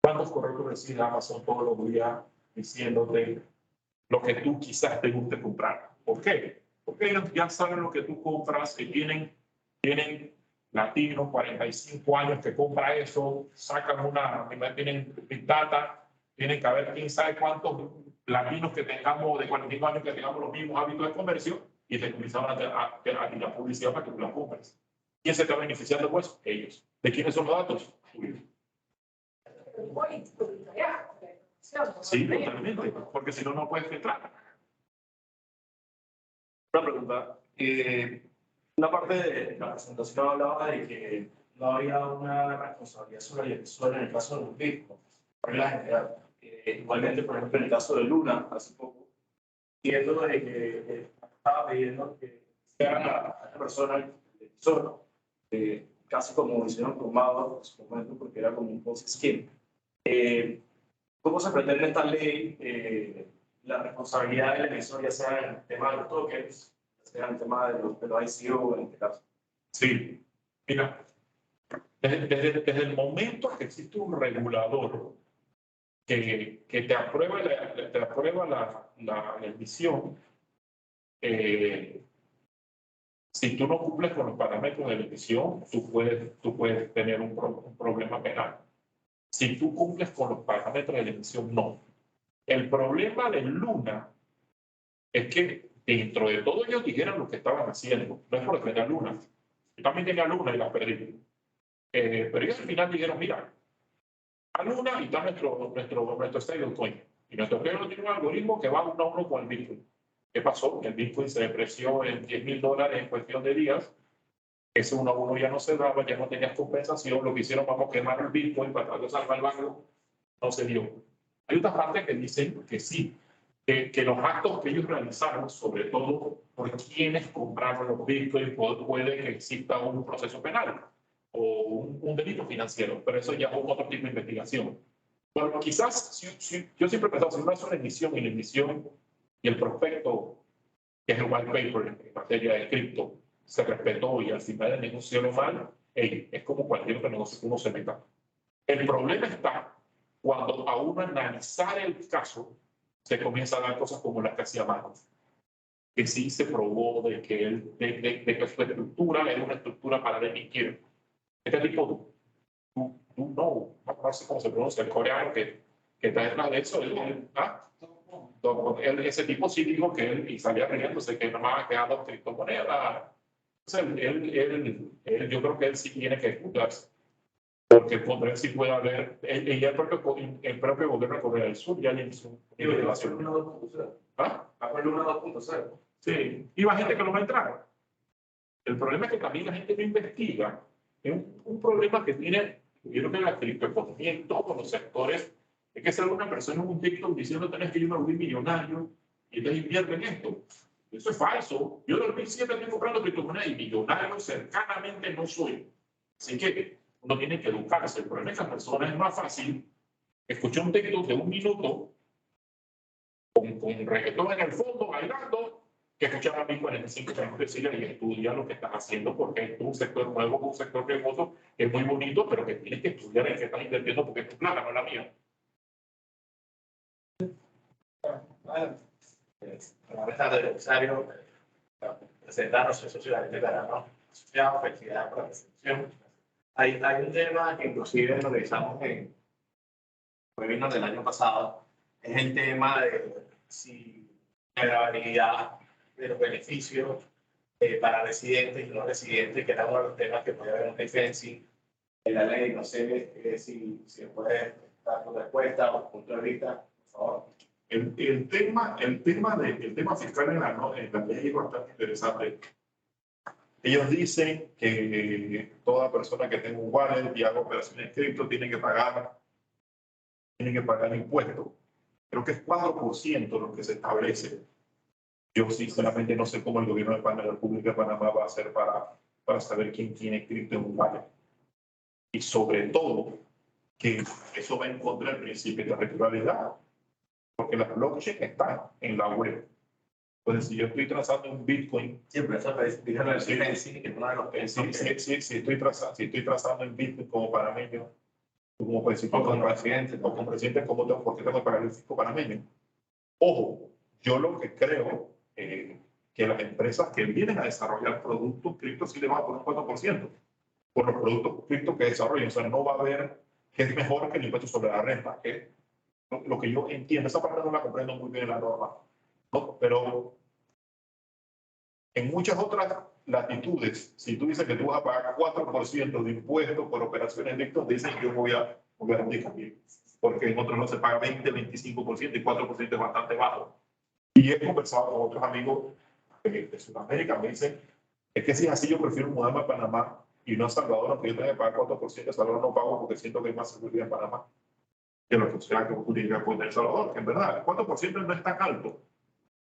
¿Cuántos correos recibe Amazon todos los días diciéndote lo que tú quizás te guste comprar? ¿Por qué? Porque ellos ya saben lo que tú compras, que tienen latinos, 45 años que compra eso, sacan tienen Big Data, tienen que haber quién sabe cuántos latinos que tengamos de 45 años que tengamos los mismos hábitos de comercio y te comienzan a la publicidad para que tú la compres. ¿Quién se está beneficiando de eso? Ellos. ¿De quiénes son los datos? Tuyos. Sí, totalmente, porque si no, no puedes entrar. Una pregunta. Una parte de la presentación hablaba de que no había una responsabilidad sobre el emisor en el caso de los bitcoins, por regla general. Igualmente, por ejemplo, en el caso de Luna, hace poco, viendo de que estaba pidiendo que sea a esta persona el emisor, casi como hicieron con Mado en su momento, porque era como un post scheme. ¿Cómo se pretende esta ley la responsabilidad del emisor, ya sea en el tema de los tokens, ya sea en el tema de los ICO en este caso? Sí, mira, desde el momento que existe un regulador que te aprueba la emisión, si tú no cumples con los parámetros de la emisión, tú puedes tener un problema penal. Si tú cumples con los parámetros de la emisión, no. El problema de Luna es que dentro de todo ellos dijeron lo que estaban haciendo. No es por defender a Luna. Yo también tenía Luna y la perdí. Pero ellos al final dijeron, mira, a Luna y está nuestro stablecoin. Y nuestro stablecoin tiene un algoritmo que va uno a uno con el Bitcoin. ¿Qué pasó? El Bitcoin se depreció en $10,000 en cuestión de días. Ese uno a uno ya no se daba, ya no tenías compensación. Lo que hicieron, vamos a quemar el Bitcoin para tratar de salvar el banco. No se dio. Hay otras partes que dicen que sí, que los actos que ellos realizaron, sobre todo por quienes compraron los Bitcoin, puede que exista un proceso penal o un delito financiero, pero eso ya es otro tipo de investigación. Bueno, quizás, yo siempre he pensado, si uno hace una emisión y la emisión y el prospecto, que es el white paper en materia de cripto, se respetó y al final el negocio lo mal, es como cualquier otro negocio que uno se meta. El problema está cuando a uno analizar el caso, se comienza a dar cosas como las que hacía Mano, que sí se probó de que su estructura era una estructura para delinquir. Este tipo, no sé cómo se pronuncia, el coreano que está detrás de eso, ese tipo sí dijo que él, y salía riéndose, que no más quedado criptomonedas. Yo creo que él sí tiene que juzgarse, porque contra él sí puede haber, el propio gobierno de Corea del Sur ya le hizo una investigación. ¿Ah? Luna 2.0. Sí, y va gente que no va a entrar. El problema es que también la gente no investiga. Es un problema que tiene, yo creo que la criptoeconomía en todos los sectores, es que ser una persona en un TikTok diciendo tenés que yo me volví millonario y entonces invierte en esto. Eso es falso. Yo en 2007 estoy comprando criptomonedas y millonario cercanamente no soy. Así que uno tiene que educarse. El problema es que a personas es más fácil escuchar un TikTok de 1 minuto con reggaetón en el fondo, bailando, que escuchar a mí 45 minutos decirle y estudia lo que estás haciendo, porque es un sector nuevo, un sector remoto, que es muy bonito, pero que tienes que estudiar en qué estás invirtiendo, porque es tu plata, no es la mía. Buenas tardes, necesario presentarnos sociedad de verano, asociado, felicidades por la presentación. Hay un tema que inclusive lo revisamos en webinars del año pasado, es el tema de si la gravabilidad de los beneficios para residentes y no residentes, que era uno de los temas que podía haber un defensi en la ley. No sé si puede dar tu respuesta o punto de vista, por favor. El tema fiscal en la ley es bastante interesante. Ellos dicen que toda persona que tenga un wallet y haga operaciones cripto tiene que pagar impuestos. Creo que es 4% lo que se establece. Yo sinceramente no sé cómo el gobierno de Panamá, la República de Panamá va a hacer para saber quién tiene cripto en un wallet. Y sobre todo, que eso va en contra del principio de regularidad, porque las blockchain están en la web. Entonces, si yo estoy trazando un Bitcoin, Siempre eso dijeron el defensi, que es uno de los si estoy trazando en Bitcoin como panameño, como presidente, o como presidente, o como presidente, ¿por qué tengo que pagar el fisco panameño? Ojo, yo lo que creo que las empresas que vienen a desarrollar productos cripto sí le van a poner un 4% por los productos cripto que desarrollan. O sea, no va a haber que es mejor que el impuesto sobre la renta. Que lo que yo entiendo, esa parte no la comprendo muy bien en la norma, ¿no? Pero en muchas otras latitudes, si tú dices que tú vas a pagar 4% de impuestos por operaciones cripto, dicen que yo voy a abdicar, porque en otros no se paga 20, 25% y 4% es bastante bajo. Y he conversado con otros amigos de Sudamérica, me dicen, es que si es así, yo prefiero mudarme a Panamá y no a Salvador, aunque yo tenga que pagar 4%, de Salvador no pago porque siento que hay más seguridad en Panamá que lo que sea que pudiera poner en Salvador, que en verdad el 4% no es tan alto.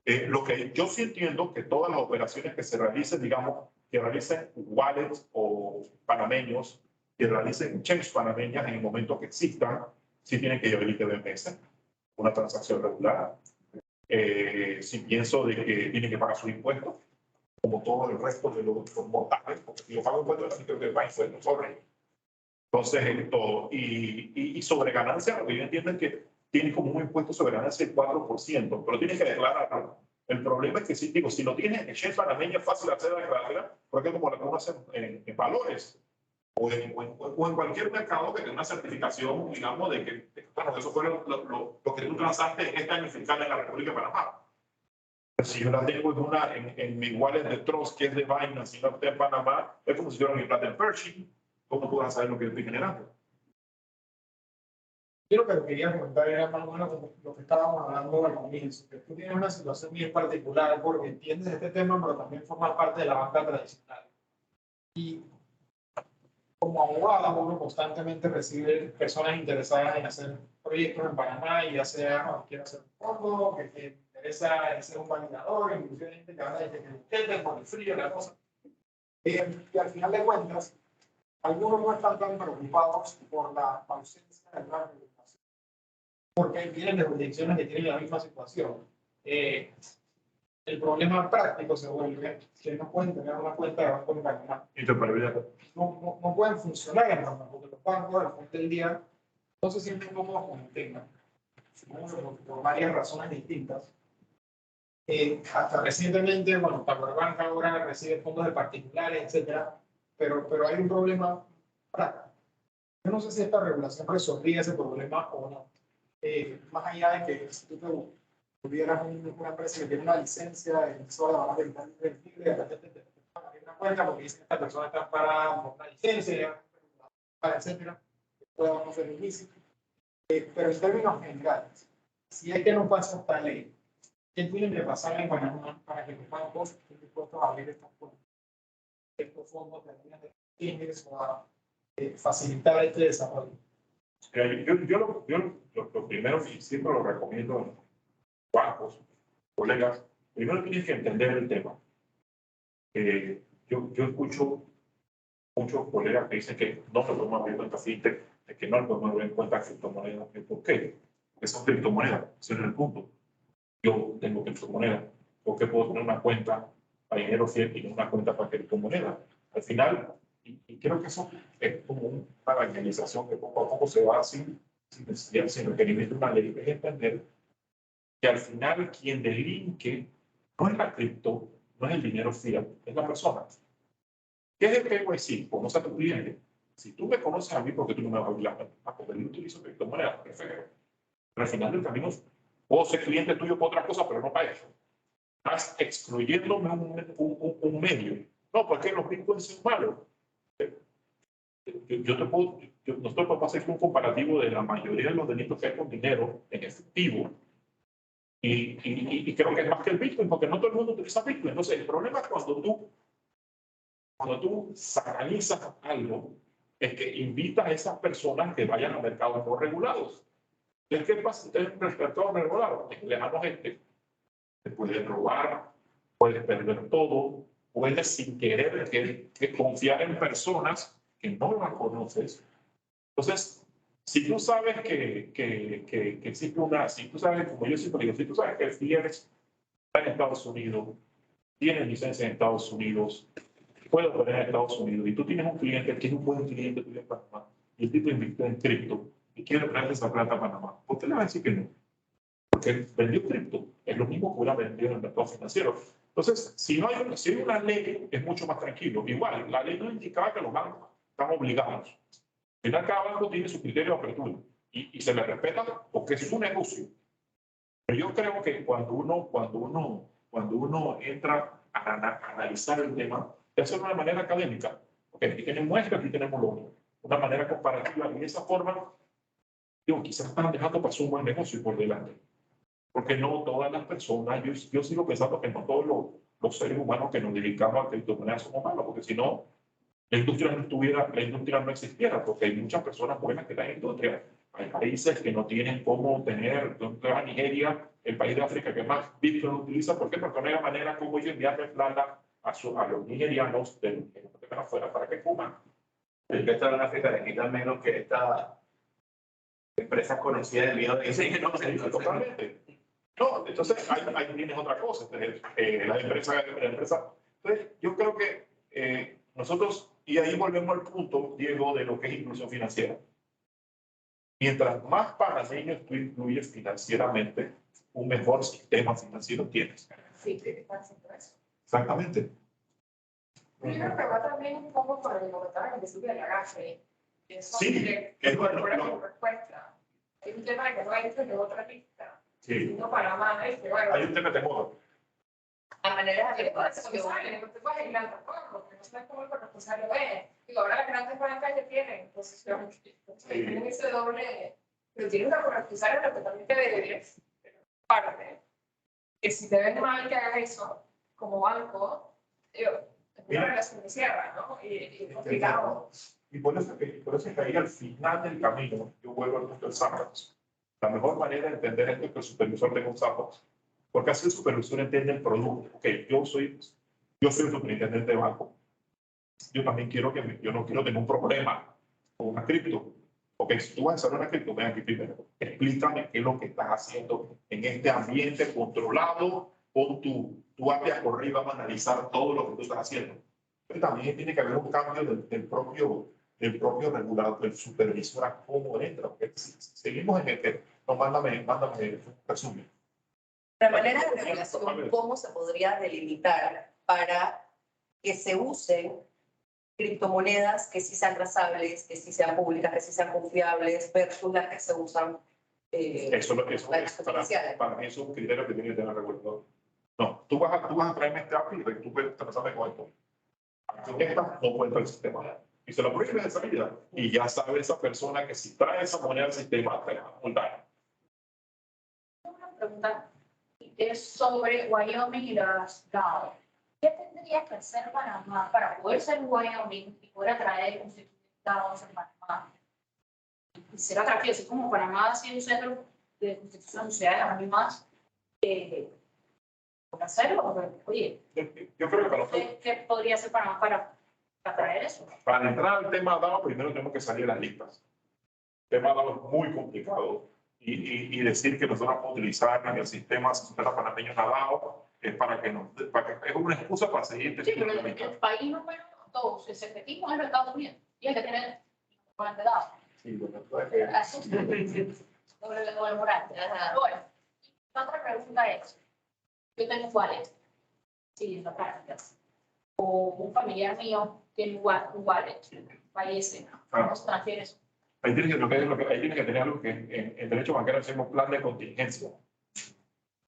Lo que yo sí entiendo que todas las operaciones que se realicen, digamos, que realicen wallets o panameños, que realicen checks panameñas en el momento que existan, sí tienen que llevar el ITBMS, una transacción regular. Si pienso de que tienen que pagar sus impuestos, como todo el resto de los mortales, porque si yo pago impuestos, también creo que va impuestos sobre. Entonces, todo. Y sobre ganancia, lo que yo entiendo es que tiene como un impuesto sobre ganancia del 4%, pero tienes que declararlo. El problema es que si lo tienes en exchange panameña es fácil hacer la declaración, porque como lo que uno hace en valores o en cualquier mercado que tenga una certificación, digamos, de que, bueno, eso fue lo que tú transaste este año fiscal en la República de Panamá. Si yo la tengo en mi wallet de Trust, que es de Binance, y no está en Panamá, es como si yo mi plata en Pershing. ¿Cómo tú vas a saber lo que estoy generando? Yo lo que quería comentar era más o menos lo que estábamos hablando al comienzo, que tú tienes una situación bien particular porque entiendes este tema, pero también formas parte de la banca tradicional. Y como abogado, uno constantemente recibe personas interesadas en hacer proyectos en Panamá, y ya sea quiere hacer un fondo, que te interesa ser un validador, inclusive gente que habla de que por el frío, la cosa. Y al final de cuentas, algunos no están tan preocupados por la ausencia de la regulación, porque vienen de jurisdicciones que tienen la misma situación. El problema práctico se vuelve que no pueden tener una cuenta de banco en Panamá. No pueden funcionar en Panamá, porque los bancos al final del día no se sienten cómodos con el tema, por varias razones distintas. Hasta recientemente, bueno, Banca ahora recibe fondos de particulares, etcétera, pero hay un problema práctico. Yo no sé si esta regulación resolvería ese problema o no. Más allá de que si tú tuvieras una empresa que tiene una licencia en sola la banca libre, de repente te van a abrir una cuenta porque dicen que esta persona está parada por una licencia, etcétera, que pueda no ser ilícito. Pero en términos generales, si es que no pasa esta ley, ¿qué tienen que pasar en Panamá para que los bancos estén dispuestos a abrir estas cuentas? Estos fondos de líneas de fines o a facilitar este desarrollo. Yo lo primero que siempre lo recomiendo a los bancos, colegas, primero tienes que entender el tema. Yo escucho muchos colegas que dicen que no se podemos abrir cuenta fintech, de que no le podemos abrir cuenta criptomonedas. ¿Por qué? Porque son criptomonedas, ese es el punto. Yo tengo criptomonedas, ¿por qué puedo tener una cuenta para dinero fiat y no una cuenta para criptomonedas? Al final, y creo que eso es como una evangelización que poco a poco se va sin necesidad, sin requerimiento de una ley, es entender que al final quien delinque no es la cripto, no es el dinero fiat, es la persona. ¿Qué es el KYC? Conoce a tu cliente. Si tú me conoces a mí, porque tú no me vas a hablar, porque yo utilizo criptomonedas, perfecto. Pero al final del camino, puedo ser cliente tuyo por otra cosa, pero no para eso. estás excluyéndome un medio. No, porque los bitcoins son malos. Nosotros podemos hacer un comparativo de la mayoría de los delitos que hay con dinero en efectivo y creo que es más que el bitcoin, porque no todo el mundo utiliza bitcoin. Entonces, el problema es cuando tú satanizas algo, es que invitas a esas personas que vayan a mercados no regulados. Entonces, ¿qué pasa? Ustedes en el mercado regulado, es lejano gente, te puedes robar, puedes perder todo, puedes sin querer que confiar en personas que no las conoces. Entonces, si tú sabes que existe si tú sabes, como yo siempre digo, si tú sabes que el FIERS está en Estados Unidos, tiene licencia en Estados Unidos, puede operar en Estados Unidos, y tú tienes un cliente que es un buen cliente tuyo en Panamá, y el tipo invirtió en cripto y quiere traer esa plata a Panamá, ¿por qué le va a decir que no? Porque vendió cripto, es lo mismo que hubiera vendido en el mercado financiero. Entonces, si hay una ley, es mucho más tranquilo. Igual, la ley no indicaba que los bancos están obligados. Al final, cada banco tiene su criterio de apertura y se le respeta porque es su negocio. Pero yo creo que cuando uno entra a analizar el tema, de hacerlo de manera académica, porque aquí tenemos esto, aquí tenemos lo otro, una manera comparativa, y de esa forma, digo, quizás están dejando pasar un buen negocio por delante. Porque no todas las personas, yo sigo pensando que no todos los seres humanos que nos dedicamos a criptomonedas somos malos, porque si no, la industria no existiera, porque hay muchas personas buenas que están en la industria. Hay países que no tienen cómo tener, Nigeria, el país de África que más Bitcoin utiliza, ¿por qué? Porque no hay manera como ellos enviarle plata a los nigerianos que están afuera para que coman. El que está en África le quita menos que esta empresa conocida del video de diseño. No, Totalmente. No, entonces ahí tienes otra cosa. La empresa. Entonces, yo creo que nosotros, y ahí volvemos al punto, Diego, de lo que es inclusión financiera. Mientras más panameños tú incluyes financieramente, un mejor sistema financiero tienes. Sí, está haciendo eso. Exactamente. Yo creo que va también un poco por el comentario que principio de la gafe. Sí, es bueno. Respuesta. Hay un tema de que no hay de otra lista. Sí. No para más, bueno. Hay un tema de moda. A manera de responsable, no te puedes aislar tampoco, porque no sabes cómo el responsable es. Digo, ahora las grandes bancas ya tienen posición, tienen ese doble, pero tienen una corresponsable en lo que también te debes parte. Que si te ven mal que hagas eso, como banco, digo, es una relación de cierra, ¿no? Y complicado. Y por eso es que ahí al final del camino, yo vuelvo al punto del sandbox. La mejor manera de entender esto es que el supervisor tenga un sandbox. Porque así el supervisor entiende el producto. Ok, yo soy el superintendente de banco. Yo también yo no quiero tener un problema con una cripto. Ok, si tú vas a hacer una cripto, ven aquí primero. Explícame qué es lo que estás haciendo en este ambiente controlado. Pon tu API por arriba, vamos a analizar todo lo que tú estás haciendo. Pero también tiene que haber un cambio del propio regulador, del supervisor a cómo entra. Porque si seguimos en el que, no, mándame resumen. La manera de regulación, ¿cómo se podría delimitar para que se usen criptomonedas que sí sean trazables, que sí sean públicas, que sí sean confiables, versus las que se usan Eso para mí es un criterio que tiene que tener el regulador. No, tú vas a traerme este API y tú puedes trazarme con esto. Con esta no cuenta el sistema. Y se lo prohíbe de salida. Y ya sabe esa persona que si trae esa moneda al sistema, te va a multar. Una pregunta es sobre Wyoming y las DAO. ¿Qué tendría que hacer Panamá para poder ser Wyoming y poder atraer constituciones en Panamá? Y ser atractivo, así como Panamá ha sido un centro de constitución social, y más, por hacerlo. Oye, Yo creo que ¿qué podría hacer Panamá para atraer eso? para entrar al tema DAO, primero tenemos que salir de las listas. El tema DAO es muy complicado. Y decir que nosotros podemos utilizar en el sistema panameño DAO es es una excusa para seguir. Sí, pero el país número 2, el secretismo es los Estados Unidos. Y el que tiene el DAO. Sí, bueno, entonces, Doble moral. Bueno, la otra pregunta es, yo tengo un wallet, sí, en la práctica, o un familiar mío tiene un wallet, fallece, ¿cómo se transfiere eso? ahí tienes que tener algo que en derecho bancario hacemos plan de contingencia.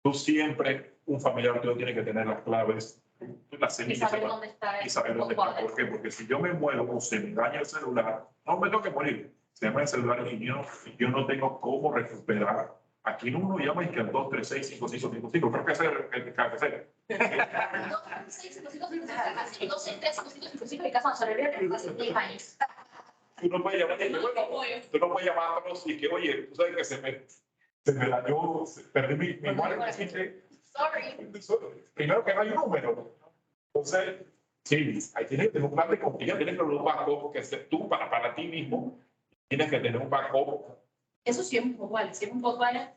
Tú siempre un familiar tuyo tiene que tener las claves, las Y semillas. saber dónde está Y saber dónde está. ¿Por qué? Porque si yo me muero o se me daña el celular, no me tengo que morir. Se llama el celular y yo no tengo cómo recuperar. Aquí no uno llama y que al 236-5555. Creo que ese es el que cabe ser. Tú no puedes llamar y que, bueno, tú no puedes llamarlos y que, oye, tú sabes que se me dañó, perdí mi wallet. Sorry. Primero que no hay un número. Entonces, sí, ahí tienes que tener un plan de continuidad, tienes que tener un backup que tú para ti mismo, tienes que tener un backup. Eso siempre vale, siempre vale.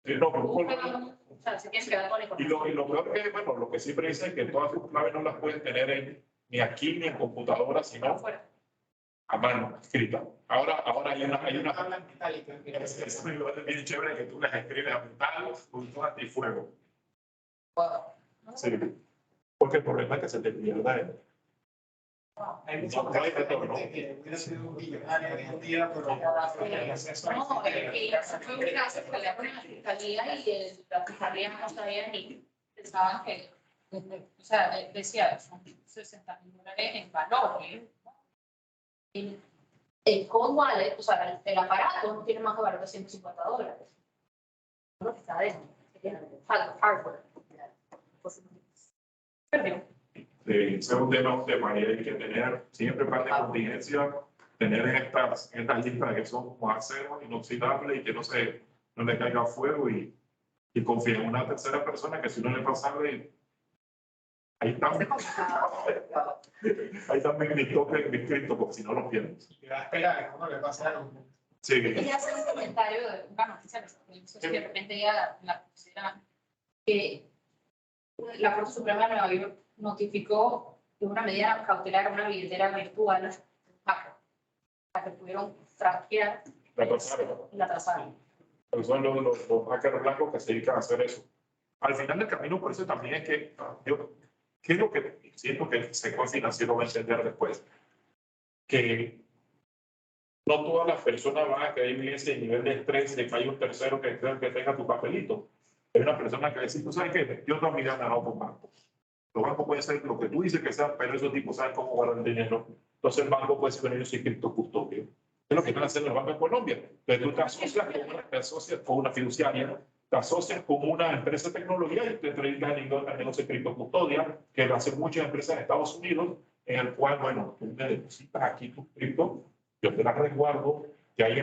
No, O sea, se tiene que dar con la y lo peor que, bueno, lo que siempre dicen es que todas tus claves no las puedes tener ni aquí ni en computadora, sino a mano, escrita. Ahora hay una es bien chévere que tú las escribes a metal con todo antifuego. Sí. Porque el problema es que se te pierda. Hay mucha gente que hubiera sido un millonario hoy en día, pero No, y eso fue un caso que le ponen a la fiscalía y la fiscalía no sabía ni pensaban que, o sea, decía, son $60,000 en valor. El cold wallet, o sea, el aparato no tiene más de valor de $150. Lo que está dentro, hardware. Perdió. Ese es un tema y hay que tener siempre parte de contingencia, tener estas listas que son como acero inoxidable y que no le caiga fuego y confía en una tercera persona que si no le pasa algo, ahí también mi toque escrito, porque si no lo pierdes. te va a esperar que no le pase algo. Sí. Quería hacer un comentario de una noticia que de repente ya la pusiera, que la Corte Suprema de Nueva York notificó que una medida cautelar a una billetera virtual para que pudieron traquear la trazaron. Pero son los hackers blancos que se dedican a hacer eso. Al final del camino, por eso también es que ¿qué es lo que siento que el sector financiero va a entender después? Que no todas las personas van a caer en ese nivel de estrés de que hay un tercero que tenga tu papelito. Hay una persona que va a decir, ¿tú sabes qué? Yo toda mi vida me he ganado por banco. Los bancos pueden ser lo que tú dices que sean, pero esos tipos saben cómo guardar el dinero. Entonces el banco puede ser con ellos cripto custodio. Es lo que están haciendo los bancos en Colombia. Entonces tú te asocias con una fiduciaria, te asocias con una empresa de tecnología y te dedicas al negocio de cripto custodia, que lo hacen muchas empresas en Estados Unidos, en el cual, bueno, tú me depositas aquí tu cripto, yo te las resguardo, y hay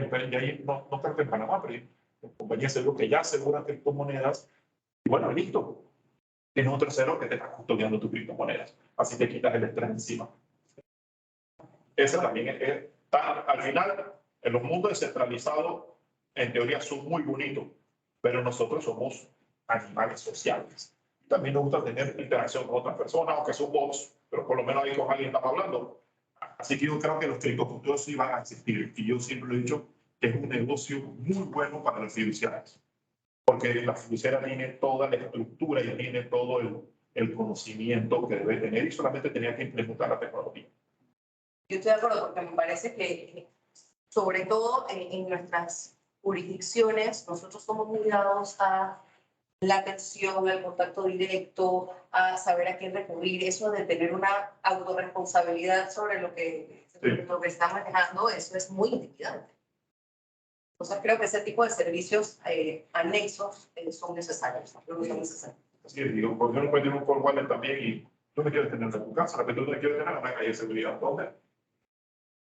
no tanto en Panamá, pero hay compañías seguras que ya aseguran criptomonedas, y bueno, listo. Tienes un tercero que te está custodiando tus criptomonedas. Así te quitas el estrés encima. Esa también al final, en los mundos descentralizados, en teoría son muy bonitos, pero nosotros somos animales sociales. También nos gusta tener interacción con otras personas, aunque son bots, pero por lo menos ahí con alguien estamos hablando. Así que yo creo que los criptocustodios sí van a existir. Y yo siempre he dicho que es un negocio muy bueno para los fiduciarios. Porque la fiduciaria tiene toda la estructura y tiene todo el conocimiento que debe tener y solamente tenía que implementar la tecnología. Yo estoy de acuerdo porque me parece que, sobre todo en nuestras jurisdicciones, nosotros somos muy dados a la atención, al contacto directo, a saber a quién recurrir. Eso de tener una autorresponsabilidad sobre lo que está manejando, eso es muy intimidante. Entonces creo que ese tipo de servicios anexos son necesarios. Creo que son necesarios. Así es, digo, porque uno puede tener un core wallet también y tú me quieres tener en tu casa, la que tú no quieres tener una calle de seguridad. ¿Dónde?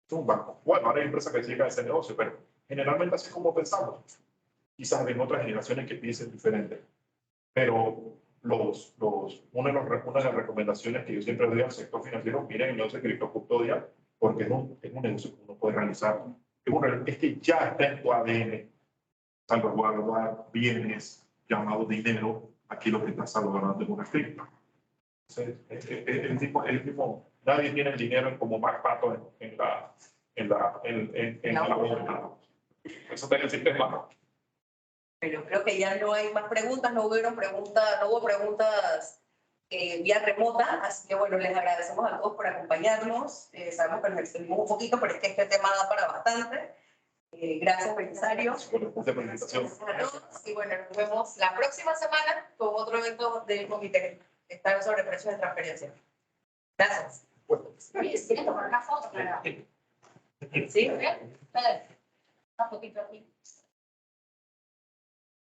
Es un banco. Bueno, ahora hay empresas que se dedican a ese negocio, pero generalmente así como pensamos. Quizás en otras generaciones que piensen diferente. Pero una de las recomendaciones que yo siempre doy al sector financiero, miren el negocio de criptocustodia, porque es un negocio que uno puede realizar. Es que ya está en tu ADN salvaguardar bienes llamados dinero. Aquí lo que está salvaguardando es una cripto. El tipo, nadie tiene el dinero como más pato en la bolsa. Eso está en el sistema. Pero creo que ya no hay más preguntas, no hubo preguntas vía remota, así que bueno, les agradecemos a todos por acompañarnos. Sabemos que nos extendimos un poquito, pero es que este tema da para bastante. Gracias, Belisario. Bueno, por la invitación. Gracias a todos. Y bueno, nos vemos la próxima semana con otro evento del comité. Está sobre precios de transferencia. Gracias. Oye, si quieres tomar una foto, para... ¿Sí? Pedro, una fotito aquí.